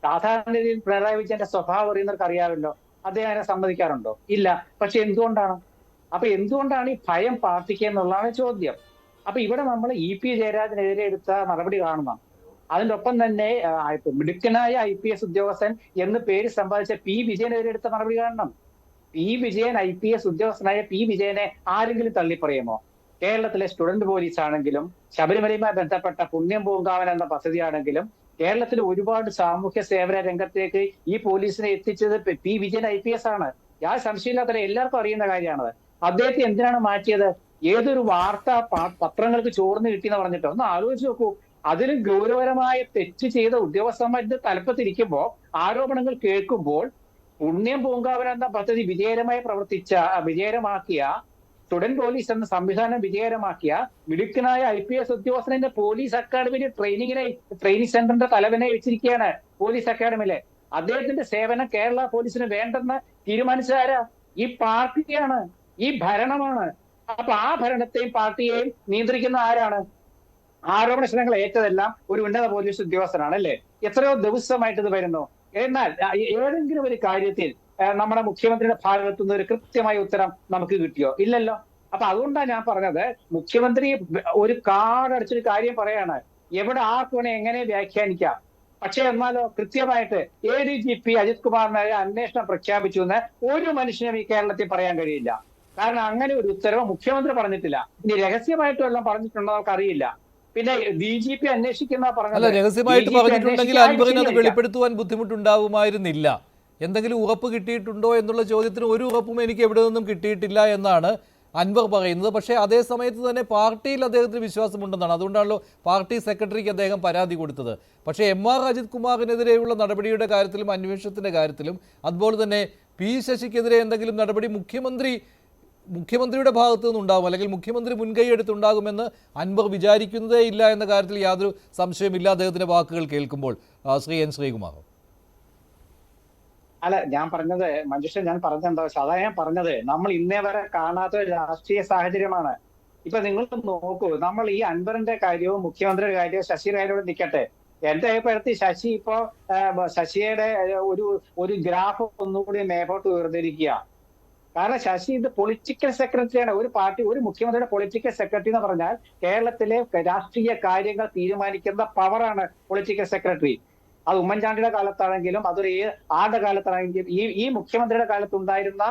സാധാരണ രീതിയിൽ പിണറായി വിജയന്റെ സ്വഭാവം അറിയുന്നവർക്ക് അറിയാമല്ലോ. അദ്ദേഹം അതിനെ സമ്മതിക്കാറുണ്ടോ? ഇല്ല. പക്ഷെ എന്തുകൊണ്ടാണ്? അപ്പൊ എന്തുകൊണ്ടാണ് ഈ ഭയം പാർട്ടിക്ക് എന്നുള്ളതാണ് ചോദ്യം. അപ്പൊ ഇവിടെ നമ്മൾ EP ജയരാജനെതിരെ എടുത്ത നടപടി കാണണം. അതിന്റെ ഒപ്പം തന്നെ മിടുക്കനായ IPS ഉദ്യോഗസ്ഥൻ എന്ന് പേര് സമ്പാദിച്ച P. വിജയനെതിരെ എടുത്ത നടപടി കാണണം. P. വിജയൻ IPS ഉദ്യോഗസ്ഥനായ P. വിജയനെ ആരെങ്കിലും തള്ളിപ്പറയുമോ? കേരളത്തിലെ സ്റ്റുഡന്റ് പോലീസ് ആണെങ്കിലും ശബരിമലയുമായി ബന്ധപ്പെട്ട പുണ്യം പൂങ്കാവൻ എന്ന പദ്ധതിയാണെങ്കിലും കേരളത്തിൽ ഒരുപാട് സാമൂഹ്യ സേവന രംഗത്തേക്ക് ഈ പോലീസിനെ എത്തിച്ചത് P. വിജയൻ IPS ആണ്. ഞാൻ സംശയമില്ലാത്ത എല്ലാവർക്കും അറിയുന്ന കാര്യമാണത്. അദ്ദേഹത്തെ എന്തിനാണ് മാറ്റിയത്? ഏതൊരു വാർത്ത പത്രങ്ങൾക്ക് ചോർന്ന് കിട്ടിയെന്ന് പറഞ്ഞിട്ട് ഒന്ന് ആലോചിച്ച് നോക്കൂ. അതിലും ഗൗരവകരമായ തെറ്റ് ചെയ്ത ഉദ്യോഗസ്ഥന്മാരുടെ തലപ്പത്തിരിക്കുമ്പോൾ ആരോപണങ്ങൾ കേൾക്കുമ്പോൾ പുണ്യം പൂങ്കാവൻ എന്ന പദ്ധതി വിജയകരമാക്കിയ സ്റ്റുഡന്റ് പോലീസ് എന്ന സംവിധാനം വിജയകരമാക്കിയ മിടുക്കനായ IPS ഉദ്യോഗസ്ഥനെ പോലീസ് അക്കാദമിയിൽ ട്രെയിനിങ് സെന്ററിന്റെ തലവനെ വെച്ചിരിക്കുകയാണ്. പോലീസ് അക്കാദമിയിലെ അദ്ദേഹത്തിന്റെ സേവനം കേരള പോലീസിന് വേണ്ടെന്ന് തീരുമാനിച്ചതാരാ? ഈ പാർട്ടിയാണ്, ഈ ഭരണമാണ്. അപ്പൊ ആ ഭരണത്തെയും പാർട്ടിയെയും നിയന്ത്രിക്കുന്ന ആരാണ്? ആരോപണ ശ്രമങ്ങൾ ഏറ്റതെല്ലാം ഒരു ഉന്നത പോലീസ് ഉദ്യോഗസ്ഥനാണ് അല്ലേ? എത്രയോ ദിവസമായിട്ട് ഇത് വരുന്നു. എന്നാൽ ഏതെങ്കിലും ഒരു കാര്യത്തിൽ നമ്മുടെ മുഖ്യമന്ത്രിയുടെ ഭാഗത്തുനിന്ന് ഒരു കൃത്യമായ ഉത്തരം നമുക്ക് കിട്ടിയോ? ഇല്ലല്ലോ. അപ്പൊ അതുകൊണ്ടാണ് ഞാൻ പറഞ്ഞത്, മുഖ്യമന്ത്രി ഒരു കാർഡടിച്ചൊരു കാര്യം പറയാണ്, എവിടെ ആർക്ക് വേണേ എങ്ങനെ വ്യാഖ്യാനിക്കാം. പക്ഷെ എന്നാലോ കൃത്യമായിട്ട് ADGP അജിത് കുമാറിനെതിരെ അന്വേഷണം പ്രഖ്യാപിച്ചു എന്ന് ഒരു മനുഷ്യനും ഈ കേരളത്തിൽ പറയാൻ കഴിയില്ല. കാരണം അങ്ങനെ ഒരു ഉത്തരവ് മുഖ്യമന്ത്രി പറഞ്ഞിട്ടില്ല. ഇനി രഹസ്യമായിട്ടും എല്ലാം പറഞ്ഞിട്ടുണ്ടോ നമുക്ക് അറിയില്ല. പിന്നെ DGP അന്വേഷിക്കുന്ന പറഞ്ഞത് രഹസ്യമായിട്ട് പറഞ്ഞിട്ടുണ്ടെങ്കിൽ അൻവറിന് അത് വെളിപ്പെടുത്തുവാൻ ബുദ്ധിമുട്ടുണ്ടാവുമായിരുന്നില്ല. എന്തെങ്കിലും ഉറപ്പ് കിട്ടിയിട്ടുണ്ടോ എന്നുള്ള ചോദ്യത്തിന് ഒരു ഉറപ്പും എനിക്ക് എവിടെ നിന്നും കിട്ടിയിട്ടില്ല എന്നാണ് അൻവർ പറയുന്നത്. പക്ഷേ അതേ സമയത്ത് തന്നെ പാർട്ടിയിൽ അദ്ദേഹത്തിന് വിശ്വാസമുണ്ടെന്നാണ്. അതുകൊണ്ടാണല്ലോ പാർട്ടി സെക്രട്ടറിക്ക് അദ്ദേഹം പരാതി കൊടുത്തത്. പക്ഷേ MR അജിത് കുമാറിനെതിരെയുള്ള നടപടിയുടെ കാര്യത്തിലും അന്വേഷണത്തിൻ്റെ കാര്യത്തിലും അതുപോലെ തന്നെ P. ശശിക്കെതിരെ എന്തെങ്കിലും നടപടി മുഖ്യമന്ത്രിയുടെ ഭാഗത്തു നിന്നുണ്ടാകും, അല്ലെങ്കിൽ മുഖ്യമന്ത്രി മുൻകൈ എടുത്തുണ്ടാകുമെന്ന് അൻവർ വിചാരിക്കുന്നതേ ഇല്ല എന്ന കാര്യത്തിൽ യാതൊരു സംശയമില്ല അദ്ദേഹത്തിന്റെ വാക്കുകൾ കേൾക്കുമ്പോൾ. ശ്രീ എൻ ശ്രീകുമാർ. അല്ല, ഞാൻ പറഞ്ഞത് ഞാൻ പറഞ്ഞെന്താ വെച്ചാൽ അതാ ഞാൻ പറഞ്ഞത്, നമ്മൾ ഇന്നേ വരെ കാണാത്ത ഒരു രാഷ്ട്രീയ സാഹചര്യമാണ്. ഇപ്പൊ നിങ്ങൾ നോക്കൂ, നമ്മൾ ഈ അൻവറിന്റെ കാര്യവും മുഖ്യമന്ത്രിയുടെ കാര്യവും ശശിയുടെ കാര്യവും നിൽക്കട്ടെ. എന്റെ അഭിപ്രായത്തിൽ ശശിയുടെ ഒരു ഗ്രാഫ് ഒന്നുകൂടി മേപ്പോട്ട് ഉയർന്നിരിക്കുക. കാരണം ശശി ഇത് പൊളിറ്റിക്കൽ സെക്രട്ടറിയാണ്. ഒരു മുഖ്യമന്ത്രിയുടെ പൊളിറ്റിക്കൽ സെക്രട്ടറി എന്ന് പറഞ്ഞാൽ കേരളത്തിലെ രാഷ്ട്രീയ കാര്യങ്ങൾ തീരുമാനിക്കുന്ന പവറാണ് പൊളിറ്റിക്കൽ സെക്രട്ടറി. അത് ഉമ്മൻചാണ്ടിയുടെ കാലത്താണെങ്കിലും അതൊരു ആരുടെ കാലത്താണെങ്കിലും ഈ മുഖ്യമന്ത്രിയുടെ കാലത്തുണ്ടായിരുന്ന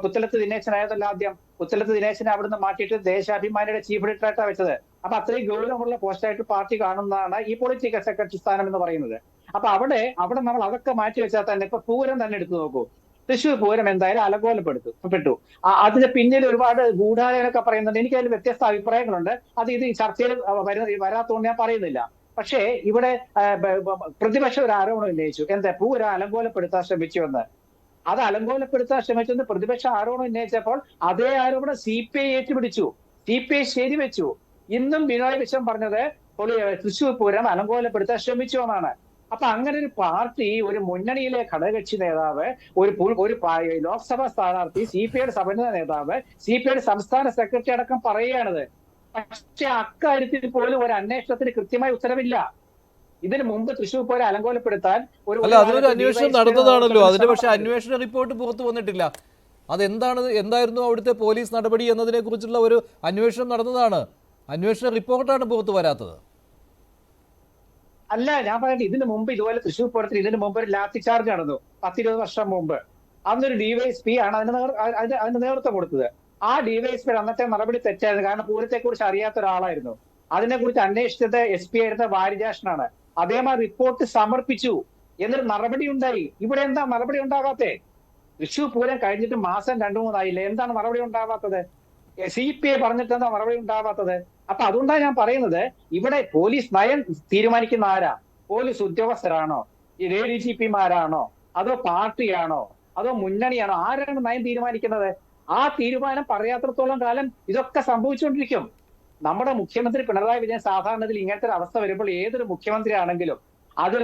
പുത്തലത്ത് ദിനേശനായതല്ല ആദ്യം. പുത്തലത്ത് ദിനേശനെ അവിടുന്ന് മാറ്റിയിട്ട് ദേശാഭിമാനിയുടെ ചീഫ് എഡിറ്ററായിട്ടാണ് വെച്ചത്. അപ്പൊ അത്രയും ഗൗരവമുള്ള പോസ്റ്റായിട്ട് പാർട്ടി കാണുന്നതാണ് ഈ പൊളിറ്റിക്കൽ സെക്രട്ടറി സ്ഥാനം എന്ന് പറയുന്നത്. അപ്പൊ അവിടെ നമ്മൾ അതൊക്കെ മാറ്റി വെച്ചാൽ തന്നെ ഇപ്പൊ പൂരം തന്നെ എടുത്തു നോക്കൂ. തൃശ്ശൂർ പൂരം എന്തായാലും അലങ്കോലപ്പെട്ടു. അതിന് പിന്നിൽ ഒരുപാട് ഗൂഢാലോചനയൊക്കെ പറയുന്നുണ്ട്. എനിക്ക് അതിൽ വ്യത്യസ്ത അഭിപ്രായങ്ങളുണ്ട്. ഇത് ഈ ചർച്ചയിൽ വരാത്തതുകൊണ്ട് ഞാൻ പറയുന്നില്ല. പക്ഷേ ഇവിടെ പ്രതിപക്ഷം ഒരു ആരോപണം ഉന്നയിച്ചു. എന്താ, പൂരം അലങ്കോലപ്പെടുത്താൻ ശ്രമിച്ചു എന്ന്. അത് അലങ്കോലപ്പെടുത്താൻ ശ്രമിച്ചെന്ന് പ്രതിപക്ഷ ആരോപണം ഉന്നയിച്ചപ്പോൾ അതേ ആരോപണം CPI ഏറ്റുപിടിച്ചു, CPI ശരിവെച്ചു. ഇന്നും ബിനോയ് വിശ്വം പറഞ്ഞത് തൃശ്ശൂർ പൂരം അലങ്കോലപ്പെടുത്താൻ ശ്രമിച്ചു എന്നാണ്. അപ്പൊ അങ്ങനെ ഒരു പാർട്ടി, ഒരു മുന്നണിയിലെ ഘടകകക്ഷി നേതാവ്, ഒരു ലോക്സഭാ സ്ഥാനാർത്ഥി, CPIയുടെ സമന്വയ നേതാവ്, CPIയുടെ സംസ്ഥാന സെക്രട്ടറി അടക്കം പറയുകയാണത്. പക്ഷെ അക്കാര്യത്തിൽ പോലും ഒരു അന്വേഷണത്തിന് കൃത്യമായ ഉത്തരവില്ല. ഇതിനു മുമ്പ് തൃശ്ശൂർ പൂരം അലങ്കോലപ്പെടുത്താൻ അതിനൊരു അന്വേഷണം നടന്നതാണല്ലോ. അതിന് പക്ഷെ അന്വേഷണ റിപ്പോർട്ട് പുറത്തു വന്നിട്ടില്ല. എന്തായിരുന്നു അവിടുത്തെ പോലീസ് നടപടി എന്നതിനെ കുറിച്ചുള്ള ഒരു അന്വേഷണം നടന്നതാണ്. അന്വേഷണ റിപ്പോർട്ടാണ് പുറത്തു വരാത്തത്. അല്ല, ഞാൻ പറയട്ടെ, ഇതിനു മുമ്പ് ഇതുപോലെ തൃശ്ശൂർ പൂരത്തിന് ഇതിനു മുമ്പ് ഒരു ലാത്തി ചാർജ് നടന്നു 10-20 വർഷം മുമ്പ്. അന്നൊരു DYSP ആണ് അതിന് നേതൃത്വം കൊടുത്തത്. ആ DYSP അന്നത്തെ നടപടി തെറ്റായിരുന്നു. കാരണം പൂരത്തെ കുറിച്ച് അറിയാത്ത ഒരാളായിരുന്നു. അതിനെക്കുറിച്ച് അന്വേഷിച്ചത് SP ആയിരുന്ന വാരിജാഷനാണ്. അദ്ദേഹം ആ റിപ്പോർട്ട് സമർപ്പിച്ചു. എന്നൊരു നടപടി ഉണ്ടായി. ഇവിടെ എന്താ നടപടി ഉണ്ടാകാത്തേ? തൃശ്ശൂർ പൂരം കഴിഞ്ഞിട്ട് മാസം 2-3 ആയില്ലേ, എന്താണ് നടപടി ഉണ്ടാവാത്തത്? CPI പറഞ്ഞിട്ട് എന്താ നടപടി ഉണ്ടാവാത്തത്? അപ്പൊ അതുകൊണ്ടാണ് ഞാൻ പറയുന്നത്, ഇവിടെ പോലീസ് നയം തീരുമാനിക്കുന്ന ആരാ? പോലീസ് ഉദ്യോഗസ്ഥരാണോ? ഈ ADGPമാരാണോ? അതോ പാർട്ടിയാണോ? അതോ മുന്നണിയാണോ? ആരാണ് നയം തീരുമാനിക്കുന്നത്? ആ തീരുമാനം പറയാത്രത്തോളം കാലം ഇതൊക്കെ സംഭവിച്ചുകൊണ്ടിരിക്കും. നമ്മുടെ മുഖ്യമന്ത്രി പിണറായി വിജയൻ സാധാരണത്തിൽ ഇങ്ങനത്തെ ഒരു അവസ്ഥ വരുമ്പോൾ ഏതൊരു മുഖ്യമന്ത്രി ആണെങ്കിലും അതിൽ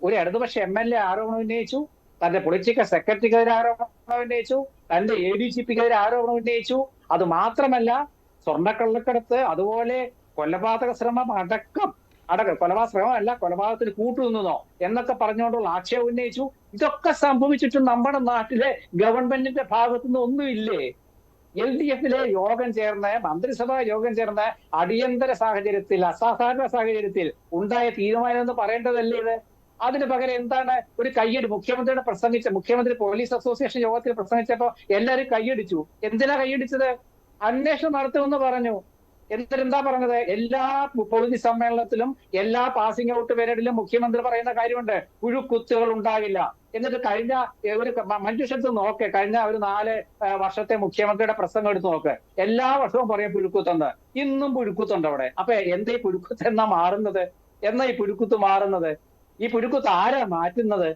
ഒരു ഇടതുപക്ഷ MLA ആരോപണം ഉന്നയിച്ചു, തന്റെ പൊളിറ്റിക്കൽ സെക്രട്ടറിക്കെതിരെ ആരോപണം ഉന്നയിച്ചു, തന്റെ ADGPക്കെതിരെ ആരോപണം ഉന്നയിച്ചു. അത് മാത്രമല്ല, സ്വർണ്ണക്കള്ളക്കടത്ത്, അതുപോലെ കൊലപാതക ശ്രമം അടക്കം കൊലപാതക ശ്രമമല്ല, കൊലപാതകത്തിന് കൂട്ടുനിന്നോ എന്നൊക്കെ പറഞ്ഞുകൊണ്ടുള്ള ആക്ഷേപം ഉന്നയിച്ചു. ഇതൊക്കെ സംഭവിച്ചിട്ടും നമ്മുടെ നാട്ടിലെ ഗവൺമെന്റിന്റെ ഭാഗത്തുനിന്ന് ഒന്നുമില്ലേ? LDFിലെ യോഗം ചേർന്ന്, മന്ത്രിസഭാ യോഗം ചേർന്ന് അടിയന്തര സാഹചര്യത്തിൽ, അസാധാരണ സാഹചര്യത്തിൽ ഉണ്ടായ തീരുമാനം എന്ന് പറയേണ്ടതല്ലേ ഇത്? അതിന് പകരം എന്താണ് ഒരു കയ്യടി? മുഖ്യമന്ത്രി പോലീസ് അസോസിയേഷൻ യോഗത്തിൽ പ്രസംഗിച്ചപ്പോ എല്ലാവരും കയ്യടിച്ചു. എന്തിനാ കയ്യടിച്ചത്? അന്വേഷണം നടത്തുമെന്ന് പറഞ്ഞു. എന്താ പറഞ്ഞത്? എല്ലാ പൊതുജന സമ്മേളനത്തിലും എല്ലാ പാസിംഗ് ഔട്ട് പരേഡിലും മുഖ്യമന്ത്രി പറയുന്ന കാര്യമുണ്ട്, പുഴുക്കുത്തുകൾ ഉണ്ടാകില്ല. എന്നിട്ട് കഴിഞ്ഞ ഒരു മഞ്ജുഷത്ത് നോക്ക്, കഴിഞ്ഞ ഒരു 4 വർഷത്തെ മുഖ്യമന്ത്രിയുടെ പ്രസംഗം എടുത്ത് നോക്ക്, എല്ലാ വർഷവും പറയും പുഴുക്കുത്തുണ്ട്. ഇന്നും പുഴുക്കുത്തുണ്ട് അവിടെ. അപ്പൊ എന്താ ഈ പുഴുക്കുത്ത് എന്നാ മാറുന്നത്? ഈ പുഴുക്കുത്ത് മാറുന്നത്? ഈ പുഴുക്കുത്ത് ആരാ മാറ്റുന്നത്?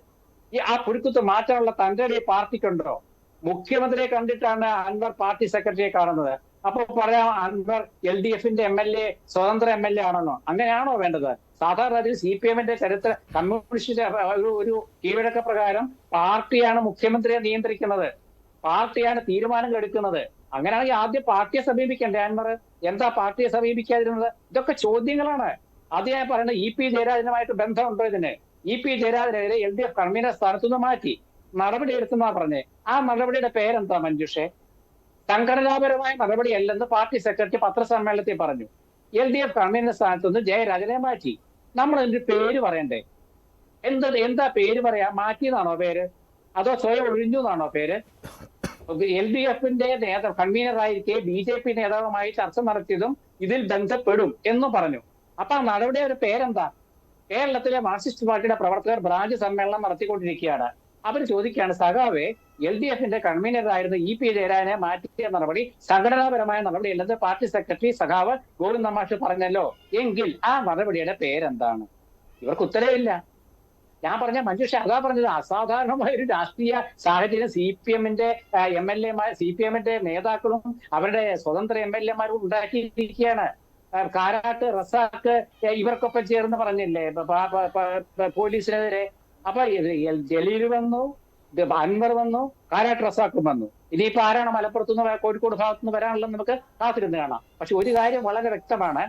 ആ പുഴുക്കുത്ത് മാറ്റാനുള്ള തന്റെ പാർട്ടിക്കുണ്ടോ? മുഖ്യമന്ത്രിയെ കണ്ടിട്ടാണ് അൻവർ പാർട്ടി സെക്രട്ടറിയെ കാണുന്നത്. അപ്പൊ പറയാം അൻവർ LDFന്റെ MLA, സ്വതന്ത്ര MLA ആണെന്നോ? അങ്ങനെയാണോ വേണ്ടത്? സാധാരണ അതിൽ CPMന്റെ ചരിത്ര കമ്മ്യൂണിസ്റ്റ് ഒരു കീഴ്വഴക്ക പ്രകാരം പാർട്ടിയാണ് മുഖ്യമന്ത്രിയെ നിയന്ത്രിക്കുന്നത്, പാർട്ടിയാണ് തീരുമാനങ്ങൾ എടുക്കുന്നത്. അങ്ങനെയാണെങ്കിൽ ആദ്യം പാർട്ടിയെ സമീപിക്കണ്ടേ അൻവർ? എന്താ പാർട്ടിയെ സമീപിക്കാതിരുന്നത്? ഇതൊക്കെ ചോദ്യങ്ങളാണ്. അത് ഞാൻ പറയുന്നത്, EP ജയരാജനുമായിട്ട് ബന്ധമുണ്ടോ ഇതിന്? EP ജയരാജനെതിരെ LDF കൺവീനർ സ്ഥാനത്തുനിന്ന് മാറ്റി നടപടി എടുത്തെന്നാ പറഞ്ഞേ. ആ നടപടിയുടെ പേരെന്താ മഞ്ജുഷേ? സംഘടനാപരമായ നടപടിയല്ലെന്ന് പാർട്ടി സെക്രട്ടറി പത്രസമ്മേളനത്തിൽ പറഞ്ഞു. LDF കൺവീനർ സ്ഥാനത്തുനിന്ന് ജയരാജനെ മാറ്റി. നമ്മൾ അതിന്റെ പേര് പറയണ്ടേ? എന്താ പേര് പറയാ? മാറ്റിയെന്നാണോ പേര്? അതോ സ്വയം ഒഴിഞ്ഞു എന്നാണോ പേര്? LDFന്റെ കൺവീനറായിരിക്കെ BJP നേതാവുമായി ചർച്ച നടത്തിയതും ഇതിൽ ബന്ധപ്പെടും എന്നും പറഞ്ഞു. അപ്പൊ ആ നടപടിയുടെ പേരെന്താ? കേരളത്തിലെ മാർക്സിസ്റ്റ് പാർട്ടിയുടെ പ്രവർത്തകർ ബ്രാഞ്ച് സമ്മേളനം നടത്തിക്കൊണ്ടിരിക്കുകയാണ്. അവർ ചോദിക്കുകയാണ്, സഖാവെ, LDFന്റെ കൺവീനറായിരുന്ന EP ജയരാജനെ മാറ്റിയ നടപടി സംഘടനാപരമായ നടപടിയല്ലെന്ന് പാർട്ടി സെക്രട്ടറി സഖാവ് ഗോവിന്ദ മാഷ് പറഞ്ഞല്ലോ, എങ്കിൽ ആ നടപടിയുടെ പേരെന്താണ്? ഇവർക്ക് ഉത്തരവില്ല. ഞാൻ പറഞ്ഞ മഞ്ജുഷ അതാ പറഞ്ഞത്, അസാധാരണമായ ഒരു രാഷ്ട്രീയ സാഹചര്യം CPMന്റെ CPMന്റെ നേതാക്കളും അവരുടെ സ്വതന്ത്ര MLAമാരും ഉണ്ടാക്കിയിരിക്കുകയാണ്. കാരാട്ട് റസാക്ക് ഇവർക്കൊപ്പം ചേർന്ന് പറഞ്ഞില്ലേ പോലീസിനെതിരെ? അപ്പൊ ജലീൽ വന്നു, അൻവർ വന്നു, കാരാട്ട് റസാക്കും വന്നു. ഇനിയിപ്പോ ആരാണ് മലപ്പുറത്തുനിന്ന് കോഴിക്കോട് ഭാഗത്തുനിന്ന് വരാനുള്ളത് നമുക്ക് കാത്തിരുന്ന് കാണാം. പക്ഷെ ഒരു കാര്യം വളരെ വ്യക്തമാണ്,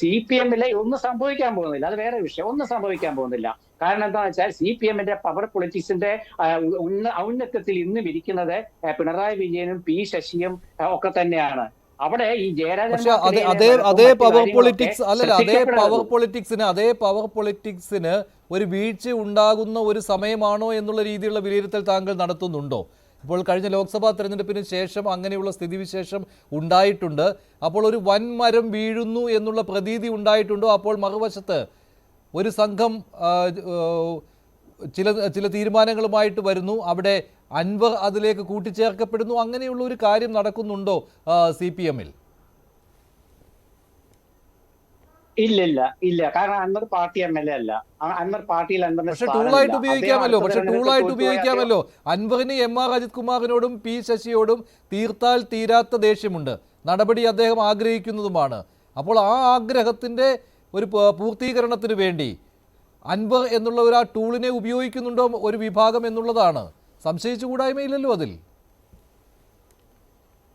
CPMലെ ഒന്നും സംഭവിക്കാൻ പോകുന്നില്ല. അത് വേറെ വിഷയം. ഒന്നും സംഭവിക്കാൻ പോകുന്നില്ല. കാരണം എന്താണെന്ന് വെച്ചാൽ CPMന്റെ പവർ പൊളിറ്റിക്സിന്റെ ഔന്നത്യത്തിൽ ഇന്നും ഇരിക്കുന്നത് പിണറായി വിജയനും P ശശിയും ഒക്കെ തന്നെയാണ്. അവിടെ ഈ ജയരാജൻ അതേ പവർ പൊളിറ്റിക്സിന് ഒരു വീഴ്ച ഉണ്ടാകുന്ന ഒരു സമയമാണോ എന്നുള്ള രീതിയിലുള്ള വിലയിരുത്തൽ താങ്കൾ നടത്തുന്നുണ്ടോ? ഇപ്പോൾ കഴിഞ്ഞ ലോക്സഭാ തെരഞ്ഞെടുപ്പിന് ശേഷം അങ്ങനെയുള്ള സ്ഥിതിവിശേഷം ഉണ്ടായിട്ടുണ്ട്. അപ്പോൾ ഒരു വൻമരം വീഴുന്നു എന്നുള്ള പ്രതീതി ഉണ്ടായിട്ടുണ്ടോ? അപ്പോൾ മറുവശത്ത് ഒരു സംഘം ചില തീരുമാനങ്ങളുമായിട്ട് വരുന്നു, അവിടെ അൻവർ അതിലേക്ക് കൂട്ടിച്ചേർക്കപ്പെടുന്നു, അങ്ങനെയുള്ള ഒരു കാര്യം നടക്കുന്നുണ്ടോ CPM-ൽ? ഇല്ല. കാരണം അൻവർ പാർട്ടി MLA അല്ല. അൻവർ പാർട്ടിയിൽ പക്ഷെ ടൂളായിട്ട് ഉപയോഗിക്കാമല്ലോ. അൻവറിന് MR അജിത് കുമാറിനോടും P ശശിയോടും തീർത്താൽ തീരാത്ത ദേഷ്യമുണ്ട്. നടപടി അദ്ദേഹം ആഗ്രഹിക്കുന്നതുമാണ്. അപ്പോൾ ആ ആഗ്രഹത്തിന്റെ ഒരു പൂർത്തീകരണത്തിന് വേണ്ടി അൻവർ എന്നുള്ള ഒരു ആ ടൂളിനെ ഉപയോഗിക്കുന്നുണ്ടോ ഒരു വിഭാഗം എന്നുള്ളതാണ്. സംശയിച്ചുകൂടായ്മയില്ലല്ലോ അതിൽ.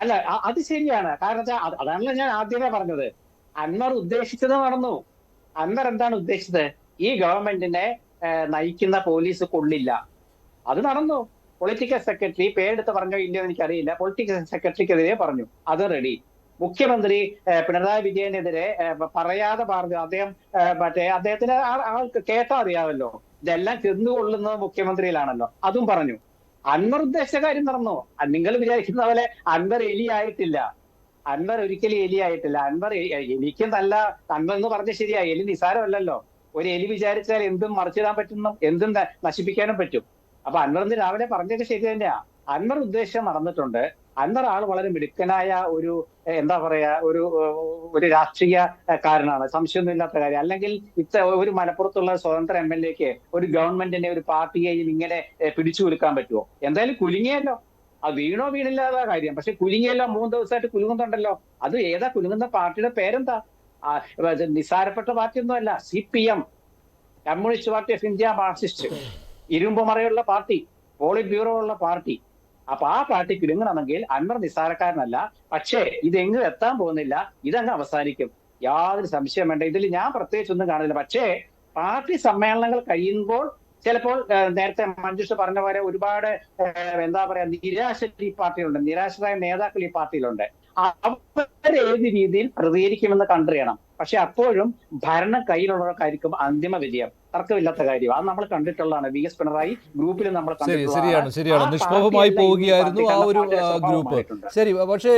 അല്ല, അത് ശരിയാണ്. കാരണം അതാണല്ലോ ഞാൻ ആദ്യമേ പറഞ്ഞത്. അൻവർ ഉദ്ദേശിച്ചത് നടന്നു. അൻവർ എന്താണ് ഉദ്ദേശിച്ചത്? ഈ ഗവൺമെന്റിനെ നയിക്കുന്ന പോലീസ് കൊള്ളില്ല. അത് നടന്നു. പൊളിറ്റിക്കൽ സെക്രട്ടറി പേരെടുത്ത് പറഞ്ഞോ ഇല്ലയോ എനിക്കറിയില്ല. പൊളിറ്റിക്കൽ സെക്രട്ടറിക്കെതിരെ പറഞ്ഞു, അത് റെഡി. മുഖ്യമന്ത്രി പിണറായി വിജയനെതിരെ പറയാതെ പറഞ്ഞു. അദ്ദേഹത്തിന് ആൾക്ക് കേട്ടാ അറിയാമല്ലോ, ഇതെല്ലാം ചെന്നുകൊള്ളുന്നത് മുഖ്യമന്ത്രിയിലാണല്ലോ. അതും പറഞ്ഞു. അൻവർ ഉദ്ദേശിച്ച കാര്യം നടന്നു. നിങ്ങൾ വിചാരിക്കുന്ന പോലെ അൻവർ എലിയായിട്ടില്ല. അൻവർ ഒരിക്കലും എലിയായിട്ടില്ല. അൻവർ എലിക്കും നല്ല, അൻവർ എന്ന് പറഞ്ഞ ശരിയാ, എലി നിസാരമല്ലല്ലോ. ഒരു എലി വിചാരിച്ചാൽ എന്തും മറിച്ചിടാൻ പറ്റുന്നു, എന്തും നശിപ്പിക്കാനും പറ്റും. അപ്പൊ അൻവർ ഇന്ന് രാവിലെ പറഞ്ഞത് ശരി തന്നെയാ. അൻവർ ഉദ്ദേശം നടന്നിട്ടുണ്ട്. അൻവർ ആൾ വളരെ മിടുക്കനായ ഒരു എന്താ പറയാ ഒരു രാഷ്ട്രീയക്കാരനാണ്, സംശയമൊന്നുമില്ലാത്ത കാര്യം. അല്ലെങ്കിൽ ഒരു മലപ്പുറത്തുള്ള സ്വതന്ത്ര MLA-ക്ക് ഒരു ഗവൺമെന്റിനെ ഒരു പാർട്ടിയെയും ഇങ്ങനെ പിടിച്ചു കൊടുക്കാൻ പറ്റുമോ? എന്തായാലും കുലുങ്ങിയല്ലോ. അത് വീണില്ലാത്ത കാര്യം. പക്ഷെ കുലുങ്ങിയല്ലോ, 3 ദിവസമായിട്ട് കുലുങ്ങുന്നുണ്ടല്ലോ. അത് ഏതാ കുലുങ്ങുന്ന പാർട്ടിയുടെ പേരെന്താ? നിസ്സാരപ്പെട്ട പാർട്ടിയൊന്നും അല്ല. CPM, communist party of India, Marxist, ഇരുമ്പുമറയുള്ള പാർട്ടി, പോളിറ്റ് ബ്യൂറോ ഉള്ള പാർട്ടി. അപ്പൊ ആ പാർട്ടി കുലുങ്ങണമെങ്കിൽ അൻവർ നിസ്സാരക്കാരനല്ല. പക്ഷേ ഇതെങ്ങും എത്താൻ പോകുന്നില്ല. ഇതങ്ങ് അവസാനിക്കും, യാതൊരു സംശയം വേണ്ട. ഇതിൽ ഞാൻ പ്രത്യേകിച്ചൊന്നും കാണുന്നില്ല. പക്ഷേ പാർട്ടി സമ്മേളനങ്ങൾ കഴിയുമ്പോൾ ചിലപ്പോൾ നേരത്തെ മഞ്ജുഷ പറഞ്ഞ പോലെ ഒരുപാട് എന്താ പറയാ നിരാശ ഈ പാർട്ടിയിലുണ്ട്, നിരാശരായ നേതാക്കൾ ഈ പാർട്ടിയിലുണ്ട്. അവരേത് രീതിയിൽ പ്രതികരിക്കുമെന്ന് കണ്ടറിയണം. പക്ഷെ അപ്പോഴും ഭരണം കയ്യിലുള്ളവർക്കായിരിക്കും അന്തിമ വിജയം. തർക്കമില്ലാത്ത കാര്യം. അത് നമ്മൾ കണ്ടിട്ടുള്ളതാണ്. VS പിണറായി ഗ്രൂപ്പിൽ നമ്മൾ ശരിയാണ്. നിഷ്പ്രഭമായി പോവുകയായിരുന്നു ആ ഒരു ഗ്രൂപ്പ്. ശരി, പക്ഷേ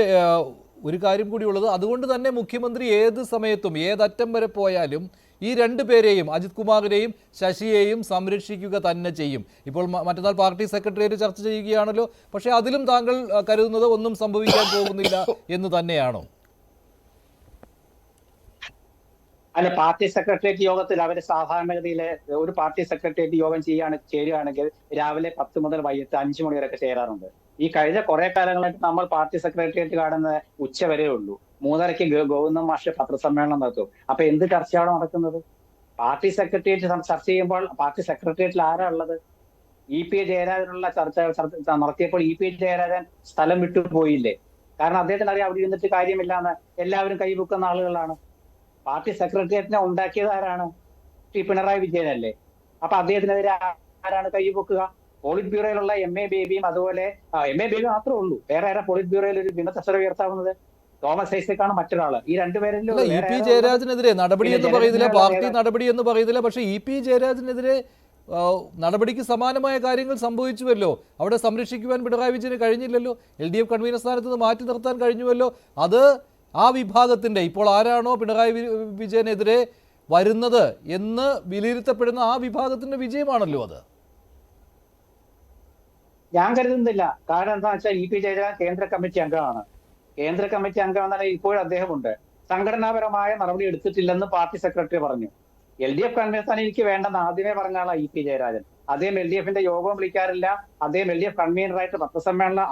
ഒരു കാര്യം കൂടിയുള്ളത്, അതുകൊണ്ട് തന്നെ മുഖ്യമന്ത്രി ഏത് സമയത്തും ഏതറ്റം വരെ പോയാലും ഈ 2 പേരെയും, അജിത് കുമാറിനെയും ശശിയെയും സംരക്ഷിക്കുക തന്നെ ചെയ്യും. ഇപ്പോൾ മറ്റന്നാൾ പാർട്ടി സെക്രട്ടേറിയറ്റ് ചർച്ച ചെയ്യുകയാണല്ലോ. പക്ഷേ അതിലും താങ്കൾ കരുതുന്നത് ഒന്നും സംഭവിക്കാൻ പോകുന്നില്ല എന്ന് തന്നെയാണോ? അല്ല, പാർട്ടി സെക്രട്ടേറിയറ്റ് യോഗത്തിൽ അവർ സാധാരണഗതിയിലെ ഒരു പാർട്ടി സെക്രട്ടേറിയറ്റ് യോഗം ചേരുകയാണെങ്കിൽ രാവിലെ 10 മുതൽ വൈകിട്ട് 5 മണി വരെയൊക്കെ ചേരാറുണ്ട്. ഈ കഴിഞ്ഞ കുറെ കാലങ്ങളായിട്ട് നമ്മൾ പാർട്ടി സെക്രട്ടേറിയറ്റ് കാണുന്നത് ഉച്ച വരെ ഉള്ളൂ. 3:30 ഗോവിന്ദൻ മാഷ് പത്രസമ്മേളനം നടത്തും. അപ്പൊ എന്ത് ചർച്ചയാണ് നടക്കുന്നത്? പാർട്ടി സെക്രട്ടേറിയറ്റ് ചർച്ച ചെയ്യുമ്പോൾ പാർട്ടി സെക്രട്ടേറിയറ്റിൽ ആരാ ഉള്ളത്? EP ജയരാജനുള്ള ചർച്ച നടത്തിയപ്പോൾ EP ജയരാജൻ സ്ഥലം വിട്ടു പോയില്ലേ? കാരണം അദ്ദേഹത്തിന് അറിയാം അവിടെ ഇരുന്നിട്ട് കാര്യമില്ലാന്ന്. എല്ലാവരും കൈവെക്കുന്ന ആളുകളാണ്. പാർട്ടി സെക്രട്ടേറിയറ്റിനെ ഉണ്ടാക്കിയത് ആരാണ്? പിണറായി വിജയനല്ലേ. അപ്പൊ അദ്ദേഹത്തിനെതിരെ ആരാണ് കൈവെക്കുക? പോളിറ്റ് ബ്യൂറോയിലുള്ള MA ബേബിയും, അതുപോലെ MA ബേബി മാത്രമേ ഉള്ളൂ. വേറെ ആരാ പോളിറ്റ് ബ്യൂറോയിൽ ഒരു ഭിന്നസ്വരം ഉയർത്താവുന്നത്? തോമസ് ഐസക്കാണ് മറ്റൊരാള്. ഈ 2 പേരിലും EP ജയരാജനെതിരെ നടപടി എന്ന് പറയുന്നില്ല, പാർട്ടി നടപടി എന്ന് പറയുന്നില്ല. പക്ഷെ EP ജയരാജനെതിരെ നടപടിക്ക് സമാനമായ കാര്യങ്ങൾ സംഭവിച്ചുവല്ലോ. അവിടെ സംരക്ഷിക്കുവാൻ പിണറായി വിജയന് കഴിഞ്ഞില്ലല്ലോ. LDF കൺവീനർ സ്ഥാനത്ത് നിന്ന് മാറ്റി നിർത്താൻ കഴിഞ്ഞുവല്ലോ. അത് ആ വിഭാഗത്തിന്റെ, ഇപ്പോൾ ആരാണോ പിണറായി വിജയനെതിരെ വരുന്നത് എന്ന് വിലയിരുത്തപ്പെടുന്ന ആ വിഭാഗത്തിന്റെ വിജയമാണല്ലോ അത്. ഞാൻ കരുതുന്നില്ല. കാരണം എന്താ വെച്ചാൽ EP ജയരാജൻ കേന്ദ്ര കമ്മിറ്റി അംഗമാണ്. കേന്ദ്ര കമ്മിറ്റി അംഗം എന്നാൽ ഇപ്പോഴും അദ്ദേഹമുണ്ട്. സംഘടനാപരമായ നടപടി എടുത്തിട്ടില്ലെന്ന് പാർട്ടി സെക്രട്ടറി പറഞ്ഞു. LDF കൺവീനർ സ്ഥാനം എനിക്ക് വേണ്ടെന്ന് ആദ്യമേ പറഞ്ഞ ആളാണ് EP ജയരാജൻ. അദ്ദേഹം LDF-ന്റെ യോഗവും വിളിക്കാറില്ല. അദ്ദേഹം LDF കൺവീനറായിട്ട് പത്രസമ്മേളനം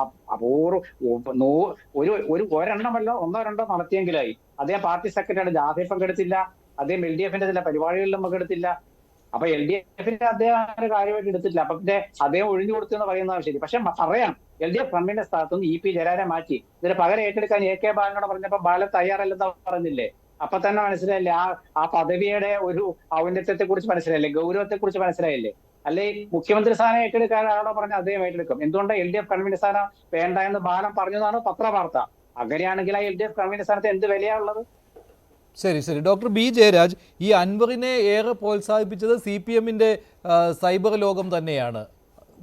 ഒരെണ്ണമല്ലോ 1-2 നടത്തിയെങ്കിലായി. അദ്ദേഹം പാർട്ടി സെക്രട്ടറിയുടെ ജാഥയിൽ പങ്കെടുത്തില്ല. അദ്ദേഹം LDF-ന്റെ ചില പരിപാടികളിലും പങ്കെടുത്തില്ല. അപ്പൊ LDF-ന്റെ അദ്ദേഹം കാര്യമായിട്ട് എടുത്തിട്ടില്ല. അപ്പൊ പിന്നെ അദ്ദേഹം ഒഴിഞ്ഞു കൊടുത്തു എന്ന് പറയുന്നതാണ് ശരി. പക്ഷെ പറയാം, LDF കൺവീനർ സ്ഥാനത്തുനിന്ന് EP ജയരാജനെ മാറ്റി ഇതിന് പകരം ഏറ്റെടുക്കാൻ AK ബാലനോട് പറഞ്ഞപ്പോ ബാലൻ തയ്യാറല്ലെന്ന് പറഞ്ഞില്ലേ? അപ്പൊ തന്നെ മനസ്സിലായില്ലേ ആ പദവിയുടെ ഒരു ഔന്നത്യത്തെ കുറിച്ച് മനസ്സിലായില്ലേ? ഗൗരവത്തെ കുറിച്ച് മനസ്സിലായില്ലേ? അല്ലെ മുഖ്യമന്ത്രി സ്ഥാനം ഏറ്റെടുക്കാനാണോ പറഞ്ഞ അദ്ദേഹം ഏറ്റെടുക്കും. എന്തുകൊണ്ട് LDF കൺവീനർ സ്ഥാനം വേണ്ട എന്ന് ബാലൻ പറഞ്ഞതാണ് പത്രവാർത്ത. അങ്ങനെയാണെങ്കിൽ ആ LDF കൺവീനർ സ്ഥാനത്ത് എന്ത് വിലയാണുള്ളത്? ശരി. ഡോക്ടർ B ജയരാജ്, ഈ അൻവറിനെ ഏറെ പ്രോത്സാഹിപ്പിച്ചത് CPM-ന്റെ സൈബർ ലോകം തന്നെയാണ്.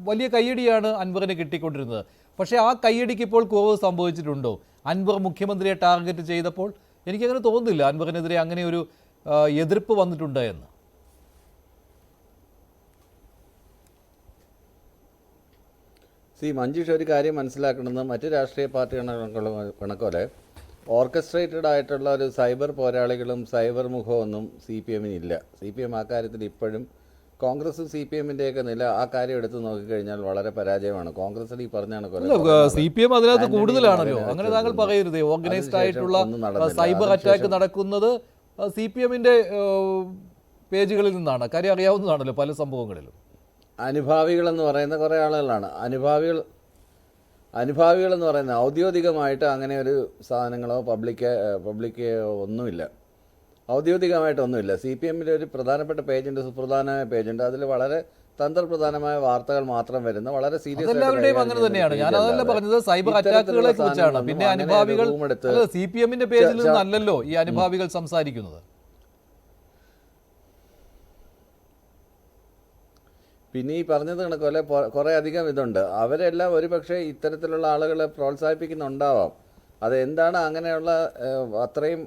വലിയ കയ്യടിയാണ് അൻവറിന് കിട്ടിക്കൊണ്ടിരുന്നത്. പക്ഷേ ആ കയ്യടിക്ക് ഇപ്പോൾ കുറവ് സംഭവിച്ചിട്ടുണ്ടോ? അൻവർ മുഖ്യമന്ത്രിയെ ടാർഗറ്റ് ചെയ്തപ്പോൾ എനിക്കങ്ങനെ തോന്നുന്നില്ല അൻവറിനെതിരെ അങ്ങനെ ഒരു എതിർപ്പ് വന്നിട്ടുണ്ട് എന്ന്. മഞ്ജുഷ ഒരു കാര്യം മനസ്സിലാക്കണമെന്ന് മറ്റ് രാഷ്ട്രീയ പാർട്ടി കണക്കോലെ ഓർക്കസ്ട്രേറ്റഡ് ആയിട്ടുള്ള ഒരു സൈബർ പോരാളികളും സൈബർ മുഖമൊന്നും CPM-ന് ഇല്ല. CPM ആ കാര്യത്തിൽ ഇപ്പോഴും കോൺഗ്രസും CPM-ൻ്റെയൊക്കെ നില ആ കാര്യം എടുത്ത് നോക്കിക്കഴിഞ്ഞാൽ വളരെ പരാജയമാണ്. കോൺഗ്രസിൽ ഈ പറഞ്ഞാണ് CPM അതിനകത്ത് കൂടുതലാണല്ലോ. അങ്ങനെ താങ്കൾ പറയരുതേ. ഓർഗനൈസ്ഡ് ആയിട്ടുള്ള സൈബർ അറ്റാക്ക് നടക്കുന്നത് CPM-ന്റെ പേജുകളിൽ നിന്നാണ്. കാര്യം അറിയാവുന്നതാണല്ലോ പല സംഭവങ്ങളിലും. അനുഭാവികളെന്ന് പറയുന്ന കുറേ ആളുകളാണ്. അനുഭാവികളെന്ന് പറയുന്നത് ഔദ്യോഗികമായിട്ട് അങ്ങനെ ഒരു സാധനങ്ങളോ പബ്ലിക് ഒന്നുമില്ല. ഔദ്യോഗികമായിട്ടൊന്നുമില്ല. CPM-ൻ്റെ ഒരു പ്രധാനപ്പെട്ട പേജുണ്ട്, സുപ്രധാനമായ പേജുണ്ട്. അതിൽ വളരെ തന്ത്രപ്രധാനമായ വാർത്തകൾ മാത്രം വരുന്ന വളരെ സീരിയസ് എല്ലാവരുടെയും അങ്ങനെ തന്നെയാണ്. ഞാൻ അതല്ല പറഞ്ഞത്, സൈബർ അറ്റാക്കുകളെ കുറിച്ചാണ്. പിന്നെ അനുഭാവികൾ CPM-ന്റെ പേജിൽ നിന്നല്ലല്ലോ ഈ അനുഭാവികൾ സംസാരിക്കുന്നത്. പിന്നെ ഈ പറഞ്ഞത് കണക്കല്ലേ കുറേ അധികം ഇതുണ്ട്. അവരെല്ലാം ഒരുപക്ഷെ ഇത്തരത്തിലുള്ള ആളുകളെ പ്രോത്സാഹിപ്പിക്കുന്നുണ്ടാവാം. അതെന്താണ് അങ്ങനെയുള്ള അത്രയും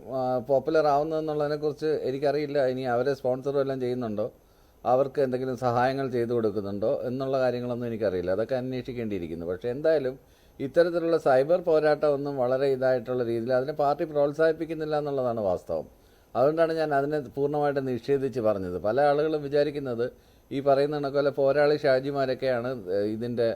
പോപ്പുലർ ആവുന്നതെന്നുള്ളതിനെക്കുറിച്ച് എനിക്കറിയില്ല. ഇനി അവരെ സ്പോൺസറും എല്ലാം ചെയ്യുന്നുണ്ടോ, അവർക്ക് എന്തെങ്കിലും സഹായങ്ങൾ ചെയ്തു കൊടുക്കുന്നുണ്ടോ എന്നുള്ള കാര്യങ്ങളൊന്നും എനിക്കറിയില്ല. അതൊക്കെ അന്വേഷിക്കേണ്ടിയിരിക്കുന്നു. പക്ഷേ എന്തായാലും ഇത്തരത്തിലുള്ള സൈബർ പോരാട്ടമൊന്നും വളരെ ഇതായിട്ടുള്ള രീതിയിൽ അതിനെ പാർട്ടി പ്രോത്സാഹിപ്പിക്കുന്നില്ല എന്നുള്ളതാണ് വാസ്തവം. അതുകൊണ്ടാണ് ഞാൻ അതിനെ പൂർണ്ണമായിട്ട് നിഷേധിച്ച് പറഞ്ഞത്. പല ആളുകളും വിചാരിക്കുന്നത് ഈ പറയുന്ന കണക്കല്ല പോരാളി ഷാജിമാരൊക്കെയാണ് ഇതിൻ്റെ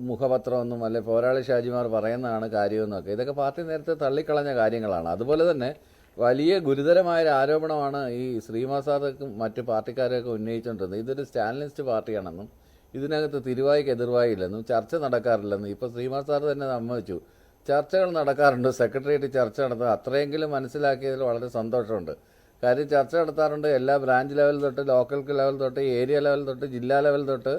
മുഖപത്രമൊന്നും അല്ലെ പോരാളി ഷാജിമാർ പറയുന്നതാണ് കാര്യമെന്നൊക്കെ. ഇതൊക്കെ പാർട്ടി നേരത്തെ തള്ളിക്കളഞ്ഞ കാര്യങ്ങളാണ്. അതുപോലെ തന്നെ വലിയ ഗുരുതരമായൊരു ആരോപണമാണ് ഈ ശ്രീനിവാസാർക്കും മറ്റു പാർട്ടിക്കാരെയൊക്കെ ഉന്നയിച്ചുകൊണ്ടിരുന്നത്. ഇതൊരു സ്റ്റാലിനിസ്റ്റ് പാർട്ടിയാണെന്നും ഇതിനകത്ത് തിരുവായിക്ക് എതിർവായില്ലെന്നും ചർച്ച നടക്കാറില്ലെന്നും ഇപ്പോൾ ശ്രീനിവാസാർ തന്നെ സമ്മതിച്ചു. ചർച്ചകൾ നടക്കാറുണ്ട്, സെക്രട്ടേറിയറ്റ് ചർച്ച നടത്തുക, അത്രയെങ്കിലും മനസ്സിലാക്കിയതിൽ വളരെ സന്തോഷമുണ്ട്. കാര്യം ചർച്ച നടത്താറുണ്ട്. എല്ലാ ബ്രാഞ്ച് ലെവൽ തൊട്ട് ലോക്കൽ ലെവൽ തൊട്ട് ഏരിയ ലെവൽ തൊട്ട് ജില്ലാ ലെവൽ തൊട്ട്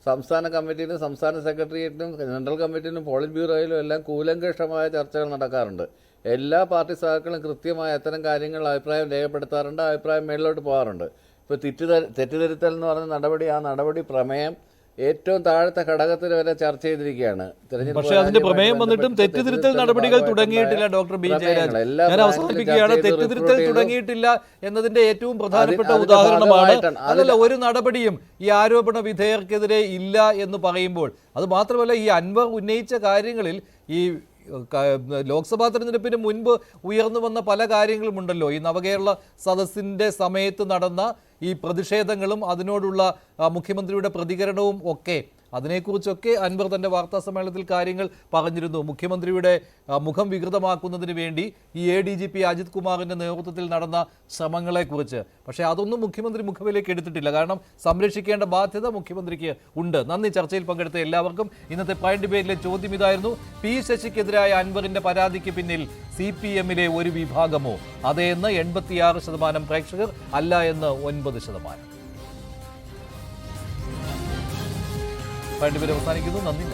സംസ്ഥാന കമ്മിറ്റിയിലും സംസ്ഥാന സെക്രട്ടേറിയറ്റിലും ജനറൽ കമ്മിറ്റിയിലും പോളിറ്റ് ബ്യൂറോയിലും എല്ലാം കൂലങ്കഷമായ ചർച്ചകൾ നടക്കാറുണ്ട്. എല്ലാ പാർട്ടി സഹാക്കളും കൃത്യമായ അത്തരം കാര്യങ്ങൾ അഭിപ്രായം രേഖപ്പെടുത്താറുണ്ട്. അഭിപ്രായം മേളിലോട്ട് പോകാറുണ്ട്. ഇപ്പോൾ തെറ്റിദ്ധരുത്തൽ എന്ന് പറഞ്ഞ നടപടി, ആ നടപടി പ്രമേയം ഏറ്റവും താഴത്തെ ഘടകത്തിൽ വരെ ചർച്ച ചെയ്തിരിക്കുകയാണ്. പക്ഷേ അതിന്റെ പ്രമേയം വന്നിട്ടും തെറ്റിദ്ധരുത്തൽ നടപടികൾ തുടങ്ങിയിട്ടില്ല. ഡോക്ടർ ബി ജയരാജ്, ഞാൻ അവസാനിപ്പിക്കുകയാണ്. തെറ്റിദ്ധരുത്തൽ തുടങ്ങിയിട്ടില്ല എന്നതിന്റെ ഏറ്റവും പ്രധാനപ്പെട്ട ഉദാഹരണമാണ്. അതല്ല, ഒരു നടപടിയും ഈ ആരോപണ വിധേയർക്കെതിരെ ഇല്ല എന്ന് പറയുമ്പോൾ, അത് മാത്രമല്ല ഈ അൻവർ ഉന്നയിച്ച കാര്യങ്ങളിൽ ഈ ലോക്സഭാ തെരഞ്ഞെടുപ്പിന് മുൻപ് ഉയർന്നു വന്ന പല കാര്യങ്ങളുമുണ്ടല്ലോ. ഈ നവകേരള സദസ്സിന്റെ സമയത്ത് നടന്ന ഈ പ്രതിഷേധങ്ങളും അതിനോടുള്ള മുഖ്യമന്ത്രിയുടെ പ്രതികരണവും ഒക്കെ, അതിനെക്കുറിച്ചൊക്കെ അൻവർ തൻ്റെ വാർത്താ സമ്മേളനത്തിൽ കാര്യങ്ങൾ പറഞ്ഞിരുന്നു. മുഖ്യമന്ത്രിയുടെ മുഖം വികൃതമാക്കുന്നതിന് വേണ്ടി ഈ ADGP അജിത് കുമാറിൻ്റെ നേതൃത്വത്തിൽ നടന്ന ശ്രമങ്ങളെക്കുറിച്ച്. പക്ഷേ അതൊന്നും മുഖ്യമന്ത്രി മുഖവിലേക്ക് എടുത്തിട്ടില്ല. കാരണം സംരക്ഷിക്കേണ്ട ബാധ്യത മുഖ്യമന്ത്രിക്ക് ഉണ്ട്. നന്ദി. ചർച്ചയിൽ പങ്കെടുത്ത എല്ലാവർക്കും. ഇന്നത്തെ പ്രൈം ഡിബേറ്റിലെ ചോദ്യം ഇതായിരുന്നു: P ശശിക്കെതിരായ അൻവറിൻ്റെ പരാതിക്ക് പിന്നിൽ CPM-ലെ ഒരു വിഭാഗമോ? അതേ എന്ന് 86% പ്രേക്ഷകർ, അല്ല എന്ന് 9%. പ്രൈം ഡിബേറ്റ് അവസാനിക്കുന്നു. നന്ദി.